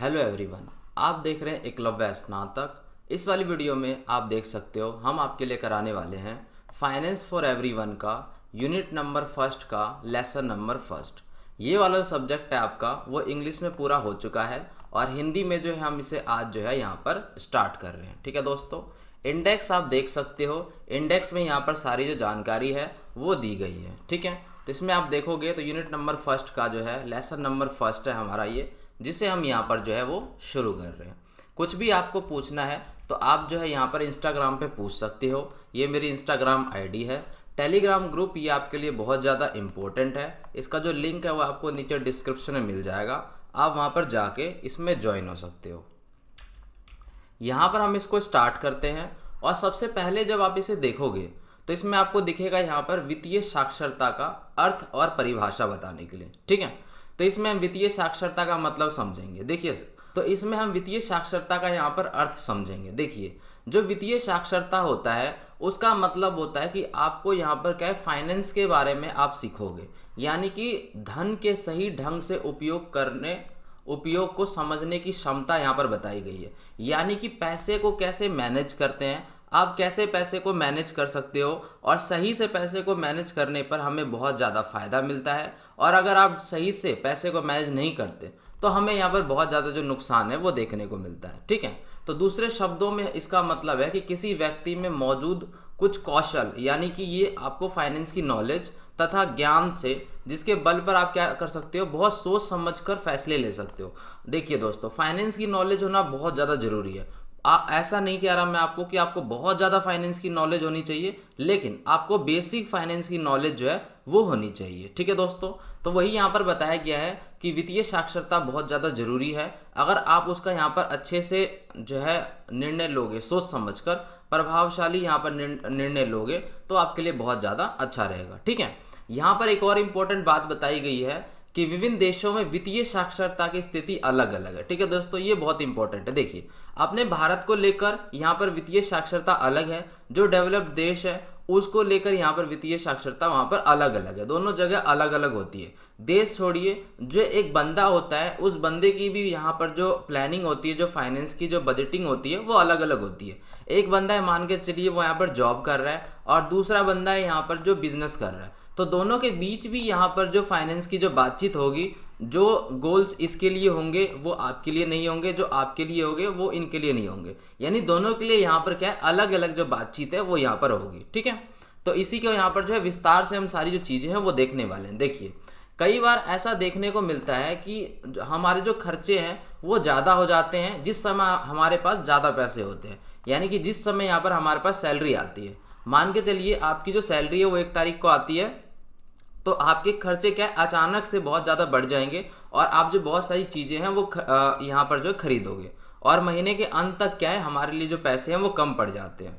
Hello everyone, आप देख रहे हैं एकलव्य स्नातक। इस वाली वीडियो में आप देख सकते हो हम आपके लिए कराने वाले हैं फाइनेंस फॉर एवरीवन का यूनिट नंबर फर्स्ट का लेसन नंबर फर्स्ट। ये वाला सब्जेक्ट है आपका वो इंग्लिश में पूरा हो चुका है और हिंदी में जो है हम इसे आज जो है यहाँ पर स्टार्ट कर रहे हैं। ठीक है दोस्तों, इंडेक्स आप देख सकते हो। इंडेक्स में यहाँ पर सारी जो जानकारी है वो दी गई है। ठीक है, तो इसमें आप देखोगे तो यूनिट नंबर फर्स्ट का जो है लेसन नंबर फर्स्ट है हमारा ये, जिसे हम यहाँ पर जो है वो शुरू कर रहे हैं। कुछ भी आपको पूछना है तो आप जो है यहाँ पर इंस्टाग्राम पे पूछ सकते हो। ये मेरी इंस्टाग्राम आईडी है। टेलीग्राम ग्रुप ये आपके लिए बहुत ज़्यादा इम्पोर्टेंट है। इसका जो लिंक है वो आपको नीचे डिस्क्रिप्शन में मिल जाएगा, आप वहाँ पर जाके इसमें ज्वाइन हो सकते हो। यहाँ पर हम इसको स्टार्ट करते हैं और सबसे पहले जब आप इसे देखोगे तो इसमें आपको दिखेगा यहाँ पर वित्तीय साक्षरता का अर्थ और परिभाषा बताने के लिए। ठीक है, तो इसमें हम वित्तीय साक्षरता का मतलब समझेंगे। देखिए, तो इसमें हम वित्तीय साक्षरता का यहाँ पर अर्थ समझेंगे। देखिए, जो वित्तीय साक्षरता होता है उसका मतलब होता है कि आपको यहाँ पर क्या है, फाइनेंस के बारे में आप सीखोगे, यानी कि धन के सही ढंग से उपयोग को समझने की क्षमता यहाँ पर बताई गई है। यानी कि पैसे को कैसे मैनेज करते हैं, आप कैसे पैसे को मैनेज कर सकते हो और सही से पैसे को मैनेज करने पर हमें बहुत ज़्यादा फ़ायदा मिलता है। और अगर आप सही से पैसे को मैनेज नहीं करते तो हमें यहाँ पर बहुत ज़्यादा जो नुकसान है वो देखने को मिलता है। ठीक है, तो दूसरे शब्दों में इसका मतलब है कि किसी व्यक्ति में मौजूद कुछ कौशल, यानी कि ये आपको फाइनेंस की नॉलेज तथा ज्ञान से, जिसके बल पर आप क्या कर सकते हो, बहुत सोच समझकर फैसले ले सकते हो। देखिए दोस्तों, फाइनेंस की नॉलेज होना बहुत ज़्यादा ज़रूरी है। ऐसा नहीं कह रहा मैं आपको कि आपको बहुत ज़्यादा फाइनेंस की नॉलेज होनी चाहिए, लेकिन आपको बेसिक फाइनेंस की नॉलेज जो है वो होनी चाहिए। ठीक है दोस्तों, तो वही यहाँ पर बताया गया है कि वित्तीय साक्षरता बहुत ज़्यादा ज़रूरी है। अगर आप उसका यहाँ पर अच्छे से जो है निर्णय लोगे, सोच समझकर प्रभावशाली यहाँ पर निर्णय लोगे तो आपके लिए बहुत ज़्यादा अच्छा रहेगा। ठीक है, यहाँ पर एक और इम्पोर्टेंट बात बताई गई है कि विभिन्न देशों में वित्तीय साक्षरता की स्थिति अलग अलग है। ठीक है दोस्तों, ये बहुत इंपॉर्टेंट है। देखिए, अपने भारत को लेकर यहाँ पर वित्तीय साक्षरता अलग है, जो डेवलप्ड देश है उसको लेकर यहाँ पर वित्तीय साक्षरता वहाँ पर अलग अलग है। दोनों जगह अलग अलग होती है। देश छोड़िए, जो एक बंदा होता है उस बंदे की भी यहाँ पर जो प्लानिंग होती है, जो फाइनेंस की जो बजटिंग होती है वो अलग अलग होती है। एक बंदा है, मान के चलिए वो यहाँ पर जॉब कर रहा है और दूसरा बंदा है यहाँ पर जो बिजनेस कर रहा है, तो दोनों के बीच भी यहाँ पर जो फाइनेंस की जो बातचीत होगी, जो गोल्स इसके लिए होंगे वो आपके लिए नहीं होंगे, जो आपके लिए होंगे वो इनके लिए नहीं होंगे। यानी दोनों के लिए यहाँ पर क्या है, अलग अलग जो बातचीत है वो यहाँ पर होगी। ठीक है, तो इसी के यहाँ पर जो है विस्तार से हम सारी जो चीज़ें हैं वो देखने वाले हैं। देखिए, कई बार ऐसा देखने को मिलता है कि हमारे जो खर्चे हैं वो ज़्यादा हो जाते हैं जिस समय हमारे पास ज़्यादा पैसे होते हैं। यानी कि जिस समय यहाँ पर हमारे पास सैलरी आती है, मान के चलिए आपकी जो सैलरी है वो 1 तारीख को आती है, तो आपके खर्चे क्या है, अचानक से बहुत ज़्यादा बढ़ जाएंगे और आप जो बहुत सारी चीज़ें हैं वो यहाँ पर जो खरीदोगे और महीने के अंत तक क्या है, हमारे लिए जो पैसे हैं वो कम पड़ जाते हैं।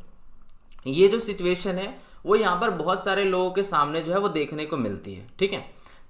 ये जो सिचुएशन है वो यहाँ पर बहुत सारे लोगों के सामने जो है वो देखने को मिलती है। ठीक है,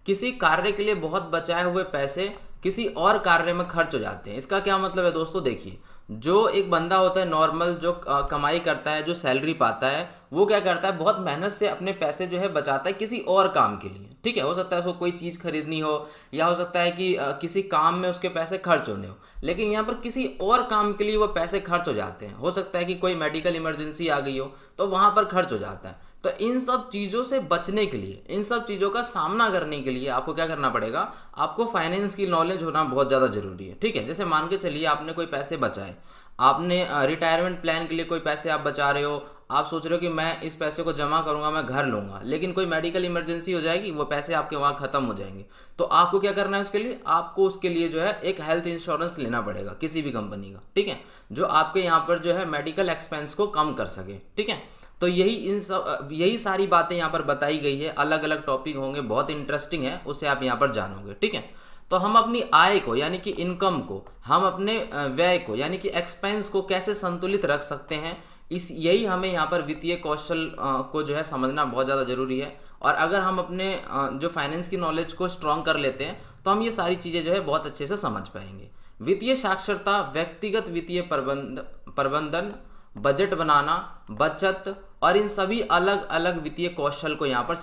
किसी कार्य के लिए बहुत बचाए हुए पैसे किसी और कार्य में खर्च हो जाते हैं। इसका क्या मतलब है दोस्तों, देखिए, जो एक बंदा होता है नॉर्मल, जो कमाई करता है, जो सैलरी पाता है, वो क्या करता है, बहुत मेहनत से अपने पैसे जो है बचाता है किसी और काम के लिए। ठीक है, हो सकता है उसको कोई चीज़ खरीदनी हो या हो सकता है कि किसी काम में उसके पैसे खर्च होने हो, लेकिन यहाँ पर किसी और काम के लिए वो पैसे खर्च हो जाते हैं। हो सकता है कि कोई मेडिकल इमरजेंसी आ गई हो तो वहाँ पर खर्च हो जाता है। तो इन सब चीज़ों से बचने के लिए, इन सब चीज़ों का सामना करने के लिए आपको क्या करना पड़ेगा, आपको फाइनेंस की नॉलेज होना बहुत ज़्यादा ज़रूरी है। ठीक है, जैसे मान के चलिए आपने कोई पैसे बचाए, आपने रिटायरमेंट प्लान के लिए कोई पैसे आप बचा रहे हो, आप सोच रहे हो कि मैं इस पैसे को जमा करूंगा, मैं घर लूंगा, लेकिन कोई मेडिकल इमरजेंसी हो जाएगी, वो पैसे आपके वहाँ ख़त्म हो जाएंगे, तो आपको क्या करना है उसके लिए, आपको उसके लिए जो है एक हेल्थ इंश्योरेंस लेना पड़ेगा किसी भी कंपनी का। ठीक है, जो आपके यहाँ पर जो है मेडिकल एक्सपेंस को कम कर सके। ठीक है, तो यही सारी बातें यहाँ पर बताई गई है। अलग अलग टॉपिक होंगे, बहुत इंटरेस्टिंग है, उसे आप यहाँ पर जानोगे। ठीक है, तो हम अपनी आय को यानी कि इनकम को, हम अपने व्यय को यानी कि एक्सपेंस को कैसे संतुलित रख सकते हैं, यही हमें यहाँ पर वित्तीय कौशल को जो है समझना बहुत ज़्यादा ज़रूरी है। और अगर हम अपने जो फाइनेंस की नॉलेज को स्ट्रॉन्ग कर लेते हैं तो हम ये सारी चीज़ें जो है बहुत अच्छे से समझ पाएंगे। वित्तीय साक्षरता व्यक्तिगत वित्तीय प्रबंधन, बजट बनाना, बचत और इन सभी अलग अलग वित्तीय कौशल को यहाँ पर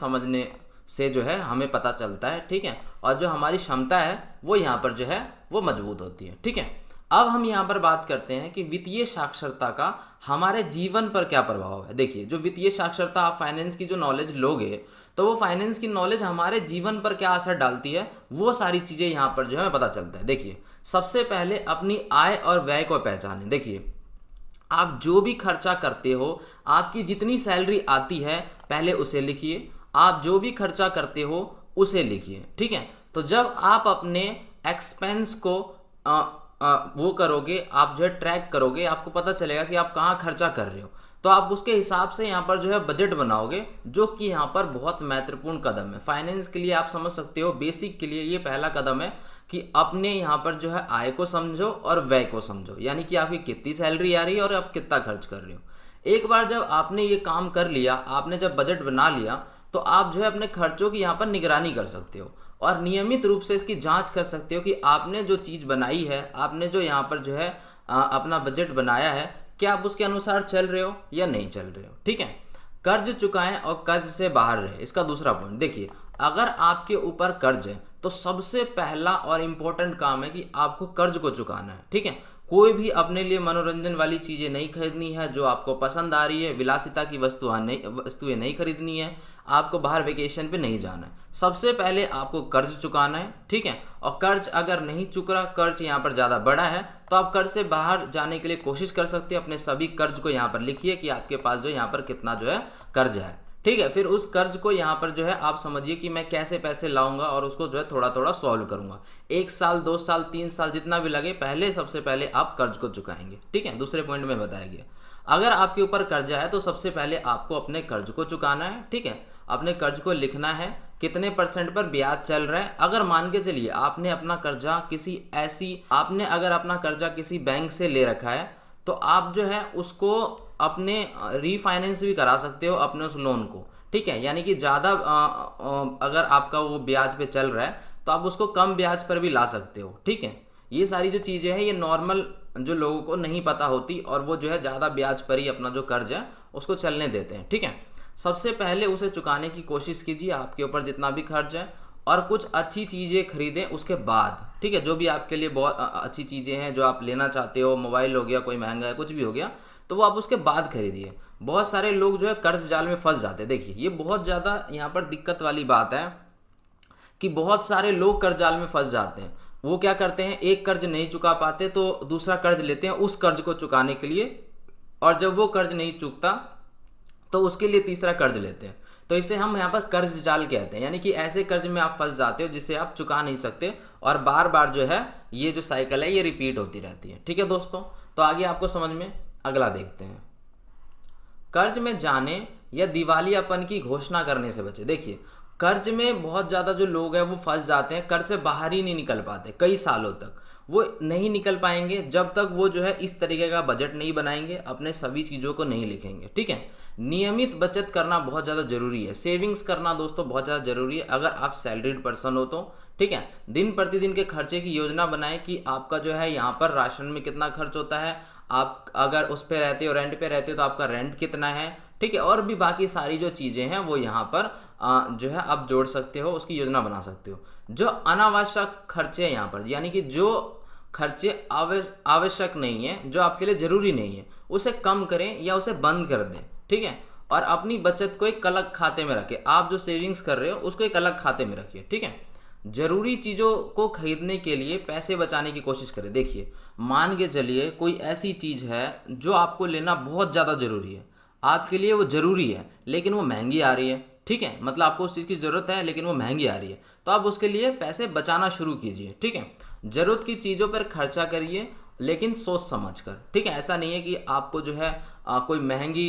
से जो है हमें पता चलता है, ठीक है। और जो हमारी क्षमता है वो यहाँ पर जो है वो मजबूत होती है, ठीक है। अब हम यहाँ पर बात करते हैं कि वित्तीय साक्षरता का हमारे जीवन पर क्या प्रभाव है। देखिए, जो वित्तीय साक्षरता, आप फाइनेंस की जो नॉलेज लोगे तो वो फाइनेंस की नॉलेज हमारे जीवन पर क्या असर डालती है, वो सारी चीज़ें यहाँ पर जो है हमें पता चलता है। देखिए, सबसे पहले अपनी आय और व्यय को पहचानें। देखिए, आप जो भी खर्चा करते हो, आपकी जितनी सैलरी आती है पहले उसे लिखिए, आप जो भी खर्चा करते हो उसे लिखिए, ठीक है। तो जब आप अपने एक्सपेंस को वो करोगे, आप जो है ट्रैक करोगे, आपको पता चलेगा कि आप कहाँ खर्चा कर रहे हो, तो आप उसके हिसाब से यहाँ पर जो है बजट बनाओगे, जो कि यहाँ पर बहुत महत्वपूर्ण कदम है फाइनेंस के लिए। आप समझ सकते हो, बेसिक के लिए ये पहला कदम है कि अपने यहाँ पर जो है आय को समझो और व्यय को समझो, यानी कि आपकी कितनी सैलरी आ रही है और आप कितना खर्च कर रहे हो। एक बार जब आपने ये काम कर लिया, आपने जब बजट बना लिया, तो आप जो है अपने खर्चों की यहाँ पर निगरानी कर सकते हो और नियमित रूप से इसकी जांच कर सकते हो कि आपने जो चीज़ बनाई है, आपने जो यहाँ पर जो है अपना बजट बनाया है, क्या आप उसके अनुसार चल रहे हो या नहीं चल रहे हो, ठीक है। कर्ज चुकाएं और कर्ज से बाहर रहे, इसका दूसरा पॉइंट। देखिए, अगर आपके ऊपर कर्ज है तो सबसे पहला और इम्पोर्टेंट काम है कि आपको कर्ज को चुकाना है, ठीक है। कोई भी अपने लिए मनोरंजन वाली चीज़ें नहीं खरीदनी है, जो आपको पसंद आ रही है, विलासिता की वस्तुएं नहीं खरीदनी है, आपको बाहर वेकेशन पे नहीं जाना है। सबसे पहले आपको कर्ज चुकाना है, ठीक है। और कर्ज अगर नहीं चुक रहा, कर्ज यहाँ पर ज़्यादा बड़ा है, तो आप कर्ज से बाहर जाने के लिए कोशिश कर सकते हैं। अपने सभी कर्ज को यहाँ पर लिखिए कि आपके पास जो यहाँ पर कितना जो है कर्ज है, ठीक है। फिर उस कर्ज को यहाँ पर जो है आप समझिए कि मैं कैसे पैसे लाऊंगा और उसको जो है थोड़ा थोड़ा सॉल्व करूंगा। 1 साल, 2 साल, 3 साल, जितना भी लगे, पहले सबसे पहले आप कर्ज को चुकाएंगे, ठीक है। दूसरे पॉइंट में बताया गया, अगर आपके ऊपर कर्जा है तो सबसे पहले आपको अपने कर्ज को चुकाना है, ठीक है। अपने कर्ज को लिखना है, कितने % पर ब्याज चल रहा है। अगर मान के चलिए आपने अपना कर्जा अगर अपना कर्जा किसी बैंक से ले रखा है, तो आप जो है उसको अपने रीफाइनेंस भी करा सकते हो अपने उस लोन को, ठीक है। यानी कि ज़्यादा अगर आपका वो ब्याज पे चल रहा है तो आप उसको कम ब्याज पर भी ला सकते हो, ठीक है। ये सारी जो चीज़ें हैं ये नॉर्मल जो लोगों को नहीं पता होती और वो जो है ज़्यादा ब्याज पर ही अपना जो कर्ज है उसको चलने देते हैं, ठीक है। सबसे पहले उसे चुकाने की कोशिश कीजिए, आपके ऊपर जितना भी खर्च है, और कुछ अच्छी चीज़ें खरीदें उसके बाद, ठीक है। जो भी आपके लिए बहुत अच्छी चीज़ें हैं जो आप लेना चाहते हो, मोबाइल हो गया, कोई महंगा है, कुछ भी हो गया, तो वो आप उसके बाद खरीदिए। बहुत सारे लोग जो है कर्ज जाल में फंस जाते हैं। देखिए, ये बहुत ज़्यादा यहाँ पर दिक्कत वाली बात है कि बहुत सारे लोग कर्ज जाल में फंस जाते हैं। वो क्या करते हैं, एक कर्ज नहीं चुका पाते तो दूसरा कर्ज लेते हैं उस कर्ज को चुकाने के लिए, और जब वो कर्ज नहीं चुकता तो उसके लिए तीसरा कर्ज लेते हैं। तो इसे हम यहाँ पर कर्ज जाल कहते हैं, यानी कि ऐसे कर्ज में आप फंस जाते हो जिसे आप चुका नहीं सकते और बार बार जो है ये जो साइकिल है ये रिपीट होती रहती है, ठीक है दोस्तों। तो आगे आपको समझ में, अगला देखते हैं। कर्ज में जाने या दिवालियापन की घोषणा करने से बचे। देखिए, कर्ज में बहुत ज़्यादा जो लोग हैं वो फंस जाते हैं, कर्ज से बाहर ही नहीं निकल पाते, कई सालों तक वो नहीं निकल पाएंगे जब तक वो जो है इस तरीके का बजट नहीं बनाएंगे, अपने सभी चीज़ों को नहीं लिखेंगे, ठीक है। नियमित बचत करना बहुत ज़्यादा जरूरी है, सेविंग्स करना दोस्तों बहुत ज़्यादा जरूरी है। अगर आप सैलरीड पर्सन हो तो, ठीक है, दिन प्रतिदिन के खर्चे की योजना बनाएं कि आपका जो है यहाँ पर राशन में कितना खर्च होता है, आप अगर उस पे रहते हो, रेंट पे रहते हो, तो आपका रेंट कितना है, ठीक है। और भी बाकी सारी जो चीज़ें हैं वो यहाँ पर जो है आप जोड़ सकते हो, उसकी योजना बना सकते हो। जो अनावश्यक खर्चे हैं यहाँ पर, यानी कि जो खर्चे आवश्यक नहीं है, जो आपके लिए ज़रूरी नहीं है, उसे कम करें या उसे बंद कर दें, ठीक है। और अपनी बचत को एक अलग खाते में रखें, आप जो सेविंग्स कर रहे हो उसको एक अलग खाते में रखिए, ठीक है। जरूरी चीज़ों को खरीदने के लिए पैसे बचाने की कोशिश करें। देखिए, मान के चलिए कोई ऐसी चीज़ है जो आपको लेना बहुत ज़्यादा ज़रूरी है, आपके लिए वो ज़रूरी है लेकिन वो महंगी आ रही है, ठीक है। मतलब आपको उस चीज़ की ज़रूरत है लेकिन वो महंगी आ रही है, तो आप उसके लिए पैसे बचाना शुरू कीजिए, ठीक है। ज़रूरत की चीज़ों पर खर्चा करिए लेकिन सोच समझ कर, ठीक है। ऐसा नहीं है कि आपको जो है कोई महंगी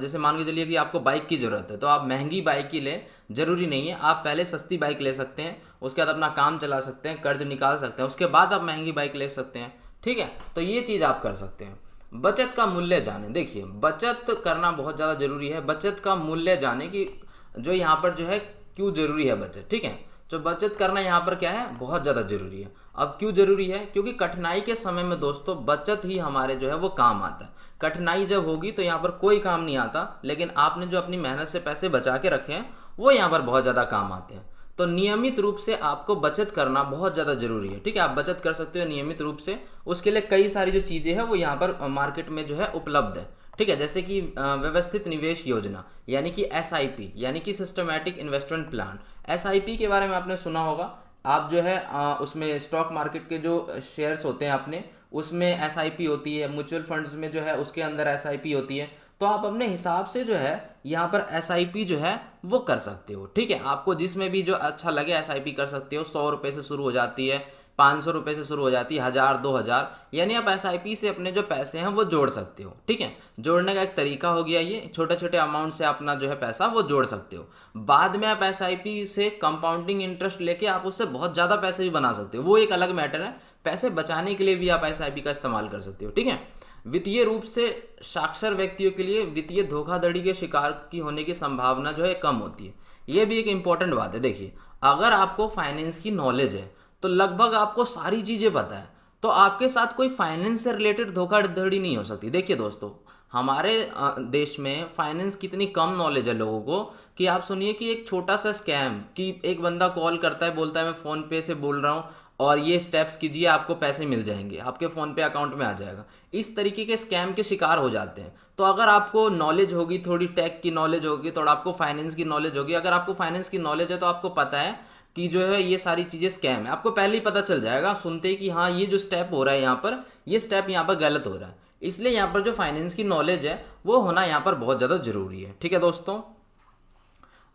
जैसे मान के चलिए कि आपको बाइक की ज़रूरत है तो आप महंगी बाइक ही लें, ज़रूरी नहीं है। आप पहले सस्ती बाइक ले सकते हैं, उसके बाद अपना काम चला सकते हैं, कर्ज निकाल सकते हैं, उसके बाद आप महंगी बाइक ले सकते हैं, ठीक है। तो ये चीज़ आप कर सकते हैं। बचत का मूल्य जाने। देखिए, बचत करना बहुत ज़्यादा ज़रूरी है। बचत का मूल्य जाने कि जो यहाँ पर जो है क्यों ज़रूरी है बचत, ठीक है। तो बचत करना यहाँ पर क्या है, बहुत ज़्यादा ज़रूरी है। अब क्यों ज़रूरी है, क्योंकि कठिनाई के समय में दोस्तों बचत ही हमारे जो है वो काम आता है। कठिनाई जब होगी तो यहाँ पर कोई काम नहीं आता, लेकिन आपने जो अपनी मेहनत से पैसे बचा के रखे हैं वो यहाँ पर बहुत ज़्यादा काम आते हैं। तो नियमित रूप से आपको बचत करना बहुत ज़्यादा जरूरी है, ठीक है। आप बचत कर सकते हो नियमित रूप से, उसके लिए कई सारी जो चीज़ें हैं वो यहाँ पर मार्केट में जो है उपलब्ध है, ठीक है। जैसे कि व्यवस्थित निवेश योजना यानी कि एसआईपी यानी कि सिस्टमैटिक इन्वेस्टमेंट प्लान। एसआईपी के बारे में आपने सुना होगा। आप जो है उसमें स्टॉक मार्केट के जो शेयर्स होते हैं अपने, उसमें एसआईपी होती है। म्यूचुअल फंड्स में जो है उसके अंदर एसआईपी होती है। तो आप अपने हिसाब से जो है यहाँ पर एसआईपी जो है वो कर सकते हो, ठीक है। आपको जिसमें भी जो अच्छा लगे एसआईपी कर सकते हो। 100 रुपये से शुरू हो जाती है, 500 रुपये से शुरू हो जाती है, 1000, 2000, यानी आप एसआईपी से अपने जो पैसे हैं वो जोड़ सकते हो, ठीक है। जोड़ने का एक तरीका हो गया ये, छोटे छोटे अमाउंट से अपना जो है पैसा वो जोड़ सकते हो। बाद में आप एसआईपी से कंपाउंडिंग इंटरेस्ट लेके आप उससे बहुत ज़्यादा पैसे भी बना सकते हो, वो एक अलग मैटर है। पैसे बचाने के लिए भी आप एसआईपी का इस्तेमाल कर सकते हो, ठीक है। वित्तीय रूप से साक्षर व्यक्तियों के लिए वित्तीय धोखाधड़ी के शिकार की होने की संभावना जो है कम होती है। ये भी एक इंपॉर्टेंट बात है। देखिए, अगर आपको फाइनेंस की नॉलेज है तो लगभग आपको सारी चीज़ें पता है, तो आपके साथ कोई फाइनेंस से रिलेटेड धोखाधड़ी नहीं हो सकती। देखिए दोस्तों, हमारे देश में फाइनेंस कितनी कम नॉलेज है लोगों को कि आप सुनिए कि एक छोटा सा स्कैम, कि एक बंदा कॉल करता है, बोलता है मैं फ़ोन पे से बोल रहा हूँ और ये स्टेप्स कीजिए, आपको पैसे मिल जाएंगे, आपके फ़ोन पे अकाउंट में आ जाएगा। इस तरीके के स्कैम के शिकार हो जाते हैं। तो अगर आपको नॉलेज होगी, थोड़ी टेक की नॉलेज होगी, थोड़ा आपको फाइनेंस की नॉलेज होगी, अगर आपको फाइनेंस की नॉलेज है तो आपको पता है कि जो है ये सारी चीज़ें स्कैम है। आपको पहले ही पता चल जाएगा सुनते ही कि हाँ, ये जो स्टेप हो रहा है यहाँ पर, ये स्टेप यहाँ पर गलत हो रहा है। इसलिए यहाँ पर जो फाइनेंस की नॉलेज है वो होना यहाँ पर बहुत ज़्यादा ज़रूरी है, ठीक है दोस्तों।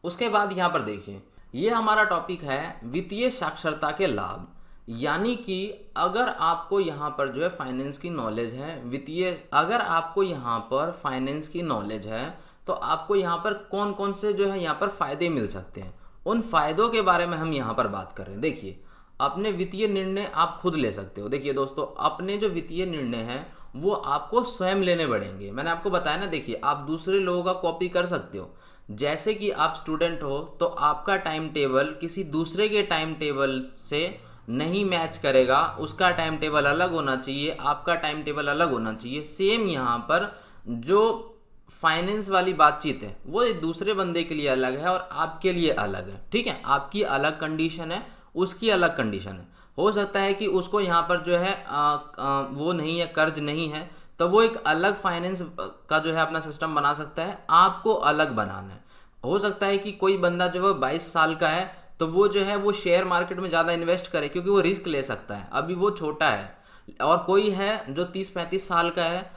उसके बाद यहाँ पर देखिए, ये हमारा टॉपिक है वित्तीय साक्षरता के लाभ। यानी कि अगर आपको यहाँ पर जो है फाइनेंस की नॉलेज है, अगर आपको यहाँ पर फाइनेंस की नॉलेज है तो आपको यहाँ पर कौन कौन से जो है यहाँ पर फ़ायदे मिल सकते हैं, उन फ़ायदों के बारे में हम यहाँ पर बात कर रहे हैं। देखिए, अपने वित्तीय निर्णय आप खुद ले सकते हो। देखिए दोस्तों, अपने जो वित्तीय निर्णय हैं वो आपको स्वयं लेने पड़ेंगे। मैंने आपको बताया ना, देखिए आप दूसरे लोगों का कॉपी कर सकते हो। जैसे कि आप स्टूडेंट हो तो आपका टाइम टेबल किसी दूसरे के टाइम टेबल से नहीं मैच करेगा, उसका टाइम टेबल अलग होना चाहिए, आपका टाइम टेबल अलग होना चाहिए। सेम यहाँ पर जो फाइनेंस वाली बातचीत है वो एक दूसरे बंदे के लिए अलग है और आपके लिए अलग है, ठीक है। आपकी अलग कंडीशन है, उसकी अलग कंडीशन है। हो सकता है कि उसको यहाँ पर जो है वो नहीं है, कर्ज नहीं है, तो वो एक अलग फाइनेंस का जो है अपना सिस्टम बना सकता है, आपको अलग बनाना है। हो सकता है कि कोई बंदा जो है 22 साल का है तो वो जो है वो शेयर मार्केट में ज़्यादा इन्वेस्ट करे क्योंकि वो रिस्क ले सकता है, अभी वो छोटा है। और कोई है जो 30-35 साल का है,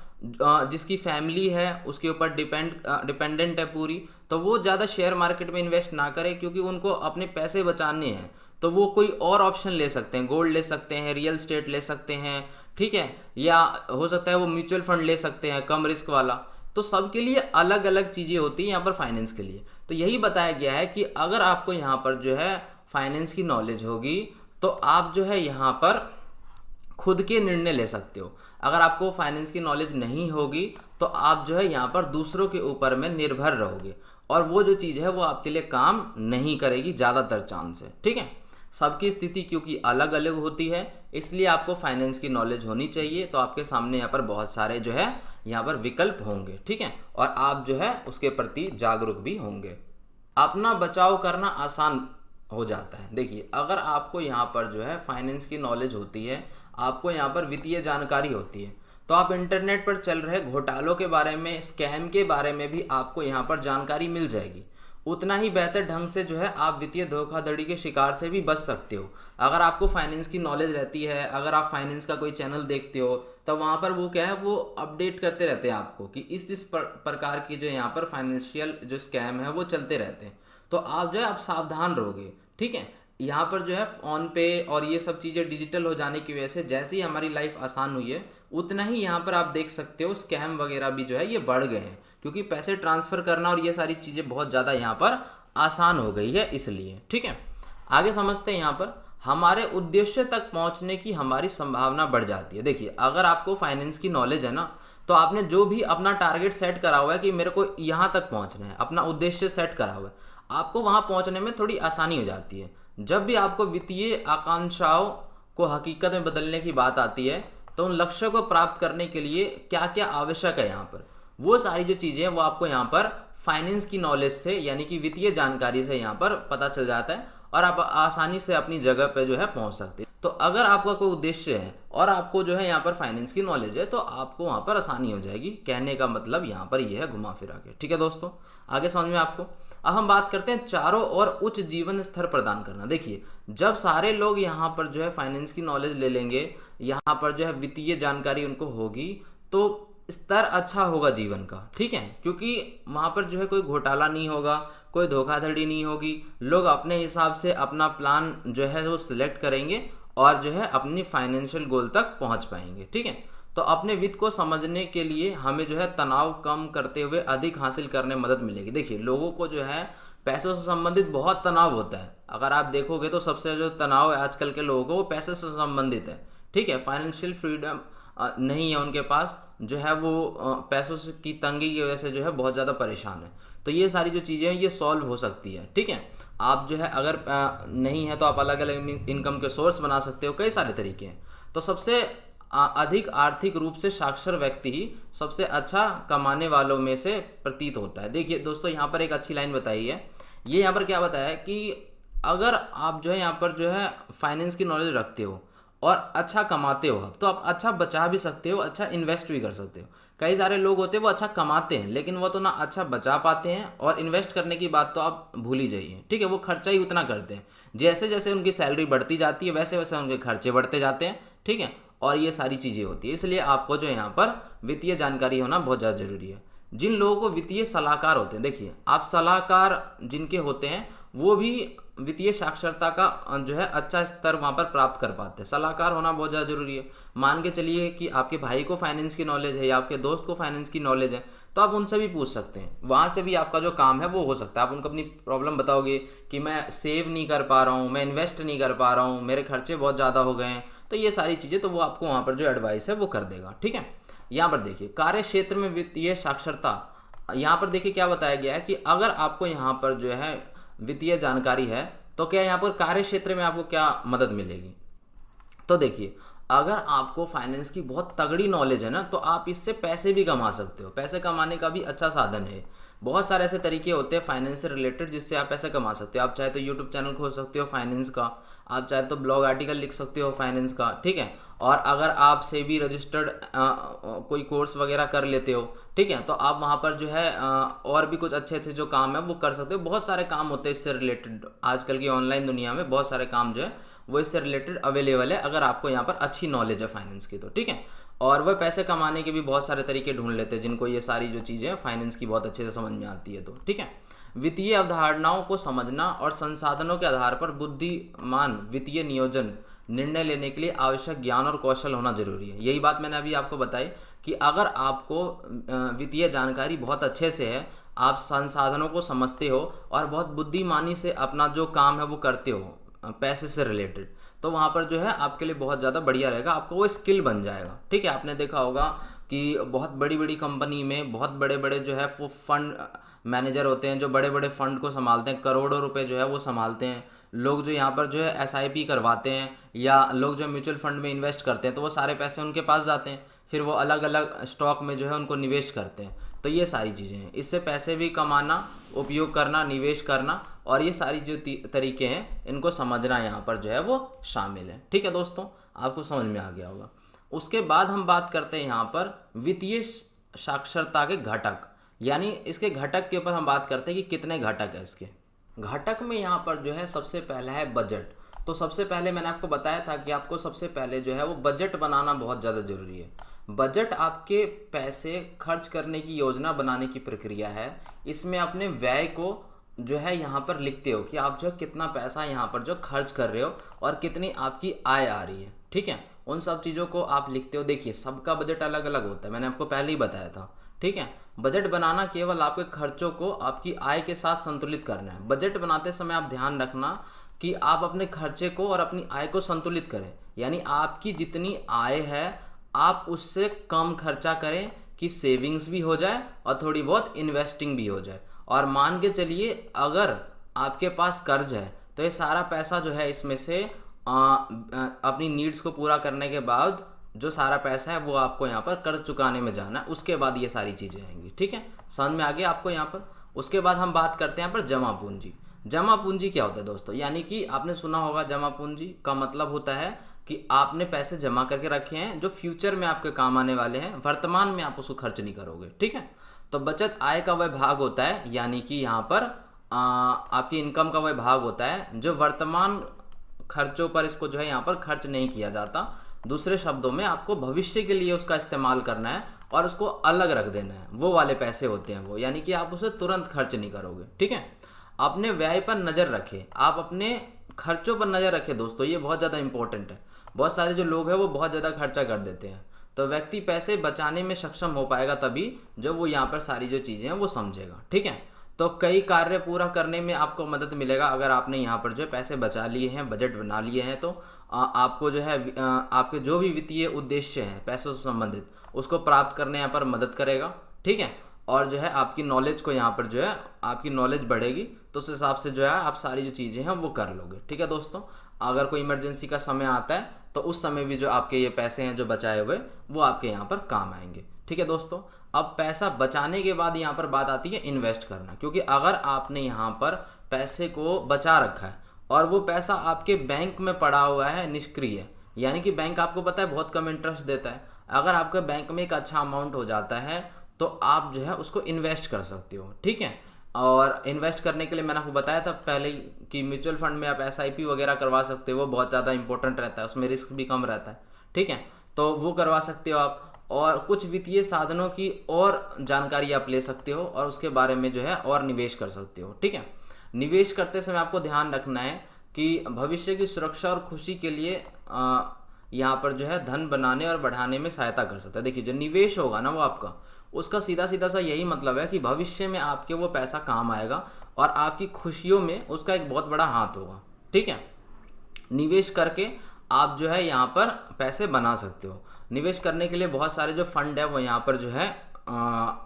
जिसकी फैमिली है, उसके ऊपर डिपेंडेंट है पूरी, तो वो ज़्यादा शेयर मार्केट में इन्वेस्ट ना करे क्योंकि उनको अपने पैसे बचाने हैं। तो वो कोई और ऑप्शन ले सकते हैं, गोल्ड ले सकते हैं, रियल स्टेट ले सकते हैं, ठीक है। या हो सकता है वो म्यूचुअल फंड ले सकते हैं कम रिस्क वाला। तो सबके लिए अलग अलग चीज़ें होती हैं यहाँ पर फाइनेंस के लिए। तो यही बताया गया है कि अगर आपको यहाँ पर जो है फाइनेंस की नॉलेज होगी तो आप जो है यहाँ पर खुद के निर्णय ले सकते हो। अगर आपको फाइनेंस की नॉलेज नहीं होगी तो आप जो है यहाँ पर दूसरों के ऊपर में निर्भर रहोगे और वो जो चीज़ है वो आपके लिए काम नहीं करेगी ज़्यादातर चांस है, ठीक है। सबकी स्थिति क्योंकि अलग अलग होती है, इसलिए आपको फाइनेंस की नॉलेज होनी चाहिए। तो आपके सामने यहाँ पर बहुत सारे जो है यहाँ पर विकल्प होंगे, ठीक है, और आप जो है उसके प्रति जागरूक भी होंगे। अपना बचाव करना आसान हो जाता है। देखिए, अगर आपको यहाँ पर जो है फाइनेंस की नॉलेज होती है, आपको यहाँ पर वित्तीय जानकारी होती है, तो आप इंटरनेट पर चल रहे घोटालों के बारे में, स्कैम के बारे में भी आपको यहाँ पर जानकारी मिल जाएगी। उतना ही बेहतर ढंग से जो है आप वित्तीय धोखाधड़ी के शिकार से भी बच सकते हो। अगर आपको फाइनेंस की नॉलेज रहती है, अगर आप फाइनेंस का कोई चैनल देखते हो तो वहाँ पर वो क्या है, वो अपडेट करते रहते हैं आपको कि इस प्रकार की जो यहाँ पर फाइनेंशियल जो स्कैम है वो चलते रहते हैं। तो आप जो है आप सावधान रहोगे, ठीक है। यहाँ पर जो है फ़ोन पे और ये सब चीज़ें डिजिटल हो जाने की वजह से जैसे ही हमारी लाइफ आसान हुई है, उतना ही यहाँ पर आप देख सकते हो स्कैम वगैरह भी जो है ये बढ़ गए हैं, क्योंकि पैसे ट्रांसफ़र करना और ये सारी चीज़ें बहुत ज़्यादा यहाँ पर आसान हो गई है, इसलिए, ठीक है। आगे समझते हैं। यहाँ पर हमारे उद्देश्य तक पहुँचने की हमारी संभावना बढ़ जाती है। देखिए, अगर आपको फाइनेंस की नॉलेज है ना, तो आपने जो भी अपना टारगेट सेट करा हुआ है कि मेरे को यहाँ तक पहुँचना है, अपना उद्देश्य सेट करा हुआ है, आपको वहाँ पहुँचने में थोड़ी आसानी हो जाती है। जब भी आपको वित्तीय आकांक्षाओं को हकीकत में बदलने की बात आती है, तो उन लक्ष्यों को प्राप्त करने के लिए क्या क्या आवश्यक है यहाँ पर, वो सारी जो चीज़ें हैं वो आपको यहाँ पर फाइनेंस की नॉलेज से यानी कि वित्तीय जानकारी से यहाँ पर पता चल जाता है और आप आसानी से अपनी जगह पे जो है पहुँच सकते हैं। तो अगर आपका कोई उद्देश्य है और आपको जो है यहाँ पर फाइनेंस की नॉलेज है तो आपको वहाँ पर आसानी हो जाएगी। कहने का मतलब यहाँ पर ये है घुमा फिरा के। ठीक है दोस्तों, आगे समझ में आपको। अब हम बात करते हैं चारों ओर उच्च जीवन स्तर प्रदान करना। देखिए, जब सारे लोग यहाँ पर जो है फाइनेंस की नॉलेज ले लेंगे, यहाँ पर जो है वित्तीय जानकारी उनको होगी, तो स्तर अच्छा होगा जीवन का। ठीक है, क्योंकि वहाँ पर जो है कोई घोटाला नहीं होगा, कोई धोखाधड़ी नहीं होगी। लोग अपने हिसाब से अपना प्लान जो है वो सिलेक्ट करेंगे और जो है अपनी फाइनेंशियल गोल तक पहुँच पाएंगे। ठीक है, तो अपने वित्त को समझने के लिए हमें जो है तनाव कम करते हुए अधिक हासिल करने में मदद मिलेगी। देखिए, लोगों को जो है पैसों से संबंधित बहुत तनाव होता है। अगर आप देखोगे तो सबसे जो तनाव है आजकल के लोगों को वो पैसे से संबंधित है। ठीक है, फाइनेंशियल फ्रीडम नहीं है उनके पास, जो है वो पैसों की तंगी की वजह से जो है बहुत ज़्यादा परेशान है। तो ये सारी जो चीज़ें हैं ये सॉल्व हो सकती है। ठीक है, आप जो है अगर नहीं है तो आप अलग अलग इनकम के सोर्स बना सकते हो, कई सारे तरीके हैं। तो सबसे अधिक आर्थिक रूप से साक्षर व्यक्ति ही सबसे अच्छा कमाने वालों में से प्रतीत होता है। देखिए दोस्तों, यहाँ पर एक अच्छी लाइन बताई है। ये यहाँ पर क्या बताया है कि अगर आप जो है यहाँ पर जो है फाइनेंस की नॉलेज रखते हो और अच्छा कमाते हो तो आप अच्छा बचा भी सकते हो, अच्छा इन्वेस्ट भी कर सकते हो। कई सारे लोग होते हैं वो अच्छा कमाते हैं लेकिन वो तो ना अच्छा बचा पाते हैं, और इन्वेस्ट करने की बात तो आप भूल ही जाइए। ठीक है, वो खर्चा ही उतना करते हैं, जैसे जैसे उनकी सैलरी बढ़ती जाती है वैसे वैसे उनके खर्चे बढ़ते जाते हैं। ठीक है, और ये सारी चीज़ें होती है। इसलिए आपको जो यहाँ पर वित्तीय जानकारी होना बहुत ज़्यादा जरूरी है। जिन लोगों को वित्तीय सलाहकार होते हैं, देखिए आप सलाहकार जिनके होते हैं वो भी वित्तीय साक्षरता का जो है अच्छा स्तर वहाँ पर प्राप्त कर पाते हैं। सलाहकार होना बहुत ज़्यादा जरूरी है। मान के चलिए कि आपके भाई को फाइनेंस की नॉलेज है या आपके दोस्त को फाइनेंस की नॉलेज है, तो आप उनसे भी पूछ सकते हैं। वहाँ से भी आपका जो काम है वो हो सकता है। आप उनको अपनी प्रॉब्लम बताओगे कि मैं सेव नहीं कर पा रहा हूँ, मैं इन्वेस्ट नहीं कर पा रहा हूँ, मेरे खर्चे बहुत ज़्यादा हो गए हैं, तो ये सारी चीज़ें तो वो आपको वहाँ पर जो एडवाइस है वो कर देगा। ठीक है, यहाँ पर देखिए कार्य क्षेत्र में वित्तीय साक्षरता, यहाँ पर देखिए क्या बताया गया है कि अगर आपको यहाँ पर जो है वित्तीय जानकारी है तो क्या यहाँ पर कार्य क्षेत्र में आपको क्या मदद मिलेगी। तो देखिए, अगर आपको फाइनेंस की बहुत तगड़ी नॉलेज है ना तो आप इससे पैसे भी कमा सकते हो। पैसे कमाने का भी अच्छा साधन है। बहुत सारे ऐसे तरीके होते हैं फाइनेंस से रिलेटेड जिससे आप पैसे कमा सकते हो। आप चाहे तो यूट्यूब चैनल खोल सकते हो फाइनेंस का, आप चाहे तो ब्लॉग आर्टिकल लिख सकते हो फाइनेंस का। ठीक है, और अगर आप सेबी रजिस्टर्ड कोई कोर्स वगैरह कर लेते हो, ठीक है, तो आप वहाँ पर जो है और भी कुछ अच्छे अच्छे जो काम है वो कर सकते हो। बहुत सारे काम होते हैं इससे रिलेटेड। आजकल की ऑनलाइन दुनिया में बहुत सारे काम जो है वो इससे रिलेटेड अवेलेबल है, अगर आपको यहाँ पर अच्छी नॉलेज है फाइनेंस की तो। ठीक है, और वह पैसे कमाने के भी बहुत सारे तरीके ढूंढ लेते हैं जिनको ये सारी जो चीज़ें फाइनेंस की बहुत अच्छे से समझ में आती है। तो ठीक है, वित्तीय अवधारणाओं को समझना और संसाधनों के आधार पर बुद्धिमान वित्तीय नियोजन निर्णय लेने के लिए आवश्यक ज्ञान और कौशल होना जरूरी है। यही बात मैंने अभी आपको बताई कि अगर आपको वित्तीय जानकारी बहुत अच्छे से है, आप संसाधनों को समझते हो और बहुत बुद्धिमानी से अपना जो काम है वो करते हो पैसे से रिलेटेड, तो वहाँ पर जो है आपके लिए बहुत ज़्यादा बढ़िया रहेगा, आपको वो स्किल बन जाएगा। ठीक है, आपने देखा होगा कि बहुत बड़ी बड़ी कंपनी में बहुत बड़े बड़े जो है वो फंड मैनेजर होते हैं जो बड़े बड़े फंड को संभालते हैं, करोड़ों रुपए जो है वो संभालते हैं। लोग जो यहाँ पर जो है SIP करवाते हैं या लोग जो म्यूचुअल फंड में इन्वेस्ट करते हैं तो वो सारे पैसे उनके पास जाते हैं, फिर वो अलग अलग स्टॉक में जो है उनको निवेश करते हैं। तो ये सारी चीज़ें हैं, इससे पैसे भी कमाना, उपयोग करना, निवेश करना, और ये सारी जो तरीके हैं इनको समझना यहाँ पर जो है वो शामिल है। ठीक है दोस्तों, आपको समझ में आ गया होगा। उसके बाद हम बात करते हैं यहाँ पर वित्तीय साक्षरता के घटक, यानी इसके घटक के ऊपर हम बात करते हैं कि कितने घटक है इसके। घटक में यहाँ पर जो है सबसे पहला है बजट। तो सबसे पहले मैंने आपको बताया था कि आपको सबसे पहले जो है वो बजट बनाना बहुत ज़्यादा ज़रूरी है। बजट आपके पैसे खर्च करने की योजना बनाने की प्रक्रिया है। इसमें अपने व्यय को जो है यहाँ पर लिखते हो कि आप जो कितना पैसा यहाँ पर जो खर्च कर रहे हो और कितनी आपकी आय आ रही है। ठीक है, उन सब चीज़ों को आप लिखते हो। देखिए, सबका बजट अलग अलग होता है, मैंने आपको पहले ही बताया था। ठीक है, बजट बनाना केवल आपके खर्चों को आपकी आय के साथ संतुलित करना है। बजट बनाते समय आप ध्यान रखना कि आप अपने खर्चे को और अपनी आय को संतुलित करें, यानी आपकी जितनी आय है आप उससे कम खर्चा करें कि सेविंग्स भी हो जाए और थोड़ी बहुत इन्वेस्टिंग भी हो जाए। और मान के चलिए अगर आपके पास कर्ज है तो ये सारा पैसा जो है इसमें से अपनी नीड्स को पूरा करने के बाद जो सारा पैसा है वो आपको यहाँ पर कर्ज चुकाने में जाना है, उसके बाद ये सारी चीज़ें आएंगी। ठीक है, समझ में आ गया आपको यहाँ पर। उसके बाद हम बात करते हैं यहाँ पर जमा पूंजी। जमा पूंजी क्या होता है दोस्तों, यानी कि आपने सुना होगा जमा पूंजी का मतलब होता है कि आपने पैसे जमा करके रखे हैं जो फ्यूचर में आपके काम आने वाले हैं, वर्तमान में आप उसको खर्च नहीं करोगे, ठीक है। तो बचत आय का वह भाग होता है, यानी कि यहाँ पर आपकी इनकम का वह भाग होता है जो वर्तमान खर्चों पर इसको जो है यहाँ पर खर्च नहीं किया जाता। दूसरे शब्दों में आपको भविष्य के लिए उसका इस्तेमाल करना है और उसको अलग रख देना है, वो वाले पैसे होते हैं वो, यानी कि आप उसे तुरंत खर्च नहीं करोगे, ठीक है। अपने व्यय पर नज़र रखें, आप अपने खर्चों पर नज़र रखें दोस्तों, ये बहुत ज़्यादा इंपॉर्टेंट है। बहुत सारे जो लोग हैं वो बहुत ज़्यादा खर्चा कर देते हैं, तो व्यक्ति पैसे बचाने में सक्षम हो पाएगा तभी जब वो यहाँ पर सारी जो चीज़ें हैं वो समझेगा, ठीक है। तो कई कार्य पूरा करने में आपको मदद मिलेगा अगर आपने यहाँ पर जो है पैसे बचा लिए हैं, बजट बना लिए हैं, तो आपको जो है आपके जो भी वित्तीय उद्देश्य हैं पैसों से संबंधित उसको प्राप्त करने यहाँ पर मदद करेगा, ठीक है। और जो है आपकी नॉलेज को यहाँ पर जो है आपकी नॉलेज बढ़ेगी, तो उस हिसाब से जो है आप सारी जो चीज़ें हैं वो कर लोगे, ठीक है दोस्तों। अगर कोई इमरजेंसी का समय आता है तो उस समय भी जो आपके ये पैसे हैं जो बचाए हुए वो आपके यहाँ पर काम आएंगे, ठीक है दोस्तों। अब पैसा बचाने के बाद यहाँ पर बात आती है इन्वेस्ट करना, क्योंकि अगर आपने यहाँ पर पैसे को बचा रखा है और वो पैसा आपके बैंक में पड़ा हुआ है निष्क्रिय, यानी कि बैंक आपको पता है बहुत कम इंटरेस्ट देता है, अगर आपके बैंक में एक अच्छा अमाउंट हो जाता है तो आप जो है उसको इन्वेस्ट कर सकते हो, ठीक है। और इन्वेस्ट करने के लिए मैंने आपको बताया था पहले ही कि म्यूचुअल फंड में आप SIP वगैरह करवा सकते हो, वो बहुत ज़्यादा इंपॉर्टेंट रहता है, उसमें रिस्क भी कम रहता है, ठीक है। तो वो करवा सकते हो आप, और कुछ वित्तीय साधनों की और जानकारी आप ले सकते हो और उसके बारे में जो है और निवेश कर सकते हो, ठीक है। निवेश करते समय आपको ध्यान रखना है कि भविष्य की सुरक्षा और खुशी के लिए यहाँ पर जो है धन बनाने और बढ़ाने में सहायता कर सकता है। देखिए जो निवेश होगा ना वो आपका, उसका सीधा सीधा सा यही मतलब है कि भविष्य में आपके वो पैसा काम आएगा और आपकी खुशियों में उसका एक बहुत बड़ा हाथ होगा, ठीक है। निवेश करके आप जो है यहाँ पर पैसे बना सकते हो। निवेश करने के लिए बहुत सारे जो फंड है वो यहाँ पर जो है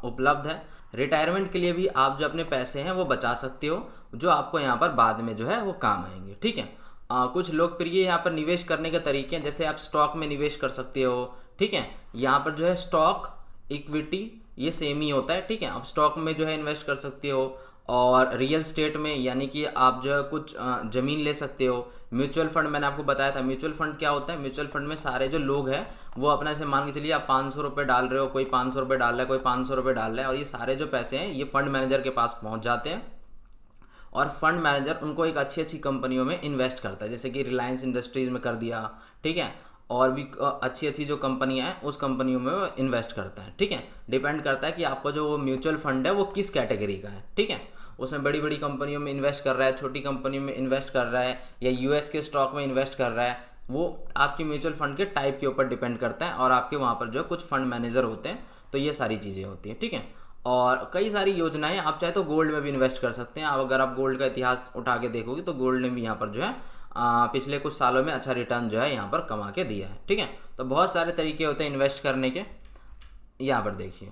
उपलब्ध है। रिटायरमेंट के लिए भी आप जो अपने पैसे हैं वो बचा सकते हो, जो आपको यहाँ पर बाद में जो है वो काम आएंगे, ठीक है। कुछ लोकप्रिय यहाँ पर निवेश करने के तरीके हैं, जैसे आप स्टॉक में निवेश कर सकते हो, ठीक है। यहाँ पर जो है स्टॉक इक्विटी ये सेम ही होता है, ठीक है। आप स्टॉक में जो है इन्वेस्ट कर सकते हो, और रियल स्टेट में यानी कि आप जो है कुछ ज़मीन ले सकते हो। म्यूचुअल फंड मैंने आपको बताया था, म्यूचुअल फंड क्या होता है, म्यूचुअल फंड में सारे जो लोग हैं वो अपना ऐसे मान के चलिए आप 500 रुपये डाल रहे हो, कोई 500 रुपये डाल रहा है, कोई 500 रुपये डाल रहा है, और ये सारे जो पैसे हैं ये फंड मैनेजर के पास पहुंच जाते हैं और फंड मैनेजर उनको एक अच्छी अच्छी कंपनियों में इन्वेस्ट करता है, जैसे कि रिलायंस इंडस्ट्रीज़ में कर दिया, ठीक है। और भी अच्छी अच्छी जो कंपनियां हैं उस कंपनियों में वो इन्वेस्ट करता है, ठीक है। डिपेंड करता है कि आपका जो वो म्यूचुअल फंड है वो किस कैटेगरी का है, ठीक है। उसमें बड़ी बड़ी कंपनियों में इन्वेस्ट कर रहा है, छोटी कंपनियों में इन्वेस्ट कर रहा है, या US के स्टॉक में इन्वेस्ट कर रहा है, वो आपकी म्यूचुअल फंड के टाइप के ऊपर डिपेंड करता है। और आपके वहाँ पर जो है कुछ फंड मैनेजर होते हैं, तो ये सारी चीज़ें होती हैं, ठीक है। और कई सारी योजनाएं, आप चाहे तो गोल्ड में भी इन्वेस्ट कर सकते हैं। अगर आप गोल्ड का इतिहास उठा के देखोगे तो गोल्ड ने भी यहाँ पर जो है पिछले कुछ सालों में अच्छा रिटर्न जो है यहाँ पर कमा के दिया है, ठीक है। तो बहुत सारे तरीके होते हैं इन्वेस्ट करने के। यहाँ पर देखिए,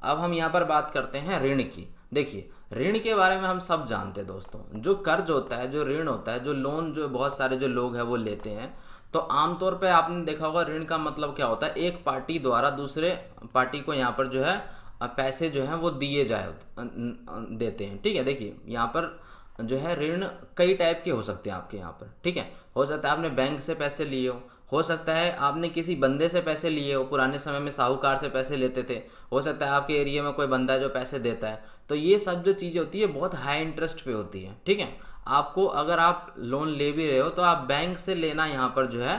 अब हम यहाँ पर बात करते हैं ऋण की। देखिए ऋण के बारे में हम सब जानते हैं दोस्तों, जो कर्ज होता है, जो ऋण होता है, जो लोन जो बहुत सारे जो लोग हैं वो लेते हैं, तो आमतौर पे आपने देखा होगा ऋण का मतलब क्या होता है, एक पार्टी द्वारा दूसरे पार्टी को यहाँ पर जो है पैसे जो हैं वो दिए देते हैं, ठीक है। देखिए यहाँ पर जो है ऋण कई टाइप के हो सकते हैं आपके यहाँ पर, ठीक है। हो सकता है आपने बैंक से पैसे लिए हो सकता है आपने किसी बंदे से पैसे लिए हो, पुराने समय में साहूकार से पैसे लेते थे, हो सकता है आपके एरिया में कोई बंदा है जो पैसे देता है। तो ये सब जो चीज़ें होती है बहुत हाई इंटरेस्ट पे होती है, ठीक है। आपको अगर आप लोन ले भी रहे हो तो आप बैंक से लेना यहाँ पर जो है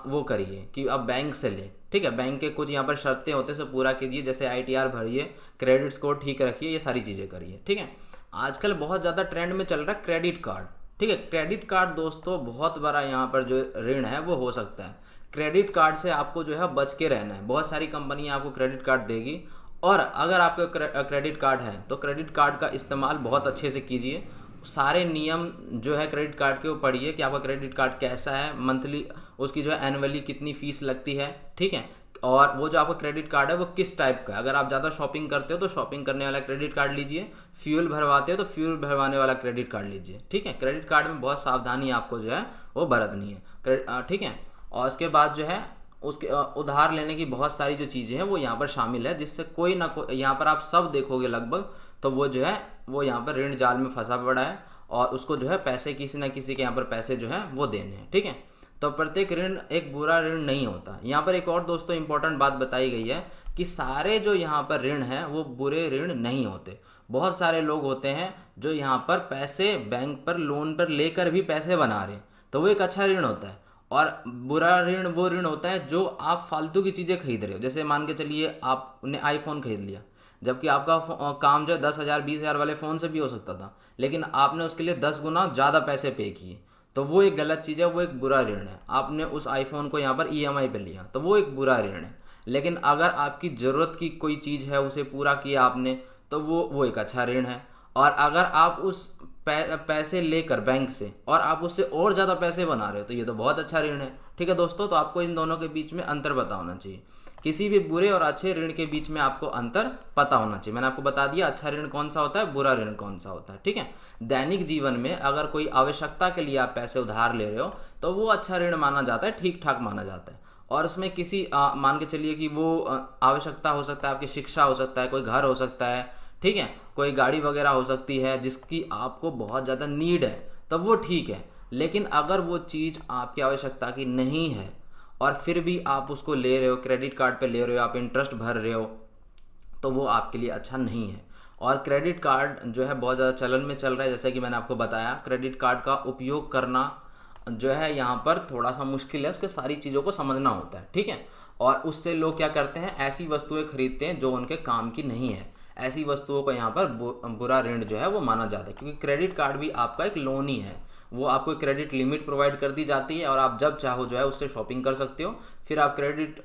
वो करिए कि आप बैंक से ले, ठीक है। बैंक के कुछ यहाँ पर शर्तें होते हैं, सो पूरा कीजिए, जैसे ITR भरिए, क्रेडिट स्कोर ठीक रखिए, ये सारी चीज़ें करिए, ठीक है। आजकल बहुत ज़्यादा ट्रेंड में चल रहा है क्रेडिट कार्ड, ठीक है। क्रेडिट कार्ड दोस्तों बहुत बड़ा यहाँ पर जो ऋण है वो हो सकता है। क्रेडिट कार्ड से आपको जो है बच के रहना है, बहुत सारी कंपनियाँ आपको क्रेडिट कार्ड देगी, और अगर आपका क्रेडिट कार्ड है तो क्रेडिट कार्ड का इस्तेमाल बहुत अच्छे से कीजिए। सारे नियम जो है क्रेडिट कार्ड के वो पढ़िए कि आपका क्रेडिट कार्ड कैसा है, मंथली उसकी जो है एनुअली कितनी फ़ीस लगती है, ठीक है। और वो जो आपका क्रेडिट कार्ड है वो किस टाइप का है, अगर आप ज़्यादा शॉपिंग करते हो तो शॉपिंग करने वाला क्रेडिट कार्ड लीजिए, फ्यूल भरवाते हो तो फ्यूल भरवाने वाला क्रेडिट कार्ड लीजिए, ठीक है। क्रेडिट कार्ड में बहुत सावधानी आपको जो है वो बरतनी है, ठीक है। और उसके बाद जो है उसके उधार लेने की बहुत सारी जो चीज़ें हैं वो यहाँ पर शामिल है, जिससे कोई ना कोई यहाँ पर आप सब देखोगे लगभग तो वो जो है वो यहाँ पर ऋण जाल में फंसा पड़ा है और उसको जो है पैसे किसी ना किसी के यहाँ पर पैसे जो है वो देने हैं। ठीक है, तो प्रत्येक ऋण एक बुरा ऋण नहीं होता। यहाँ पर एक और दोस्तों इंपॉर्टेंट बात बताई गई है कि सारे जो यहाँ पर ऋण हैं वो बुरे ऋण नहीं होते। बहुत सारे लोग होते हैं जो यहाँ पर पैसे बैंक पर लोन पर लेकर भी पैसे बना रहे हैं, तो वो एक अच्छा ऋण होता है। और बुरा ऋण वो ऋण होता है जो आप फालतू की चीज़ें खरीद रहे हो। जैसे मान के चलिए आपने आईफोन खरीद लिया, जबकि आपका काम जो है 10,000 20,000 वाले फ़ोन से भी हो सकता था, लेकिन आपने उसके लिए 10 गुना ज़्यादा पैसे पे किए, तो वो एक गलत चीज़ है, वो एक बुरा ऋण है। आपने उस आईफोन को यहाँ पर ईएमआई पे लिया, तो वो एक बुरा ऋण है। लेकिन अगर आपकी ज़रूरत की कोई चीज़ है, उसे पूरा किया आपने, तो वो एक अच्छा ऋण है। और अगर आप उस पैसे लेकर बैंक से और आप उससे और ज़्यादा पैसे बना रहे हो, तो ये तो बहुत अच्छा ऋण है। ठीक है दोस्तों, तो आपको इन दोनों के बीच में अंतर पता होना चाहिए। किसी भी बुरे और अच्छे ऋण के बीच में आपको अंतर पता होना चाहिए। मैंने आपको बता दिया अच्छा ऋण कौन सा होता है, बुरा ऋण कौन सा होता है। ठीक है, दैनिक जीवन में अगर कोई आवश्यकता के लिए आप पैसे उधार ले रहे हो, तो वो अच्छा ऋण माना जाता है, ठीक ठाक माना जाता है। और उसमें किसी मान के चलिए कि वो आवश्यकता हो सकता है, आपकी शिक्षा हो सकता है, कोई घर हो सकता है, ठीक है, कोई गाड़ी वगैरह हो सकती है जिसकी आपको बहुत ज़्यादा नीड है, तो वो ठीक है। लेकिन अगर वो चीज़ आपकी आवश्यकता की नहीं है और फिर भी आप उसको ले रहे हो, क्रेडिट कार्ड पे ले रहे हो, आप इंटरेस्ट भर रहे हो, तो वो आपके लिए अच्छा नहीं है। और क्रेडिट कार्ड जो है बहुत ज़्यादा चलन में चल रहा है। जैसे कि मैंने आपको बताया, क्रेडिट कार्ड का उपयोग करना जो है यहाँ पर थोड़ा सा मुश्किल है, उसके सारी चीज़ों को समझना होता है। ठीक है, और उससे लोग क्या करते हैं, ऐसी वस्तुएं खरीदते हैं जो उनके काम की नहीं है। ऐसी वस्तुओं को यहाँ पर बुरा ऋण जो है वो माना जाता है, क्योंकि क्रेडिट कार्ड भी आपका एक लोन ही है। वो आपको क्रेडिट लिमिट प्रोवाइड कर दी जाती है और आप जब चाहो जो है उससे शॉपिंग कर सकते हो। फिर आप क्रेडिट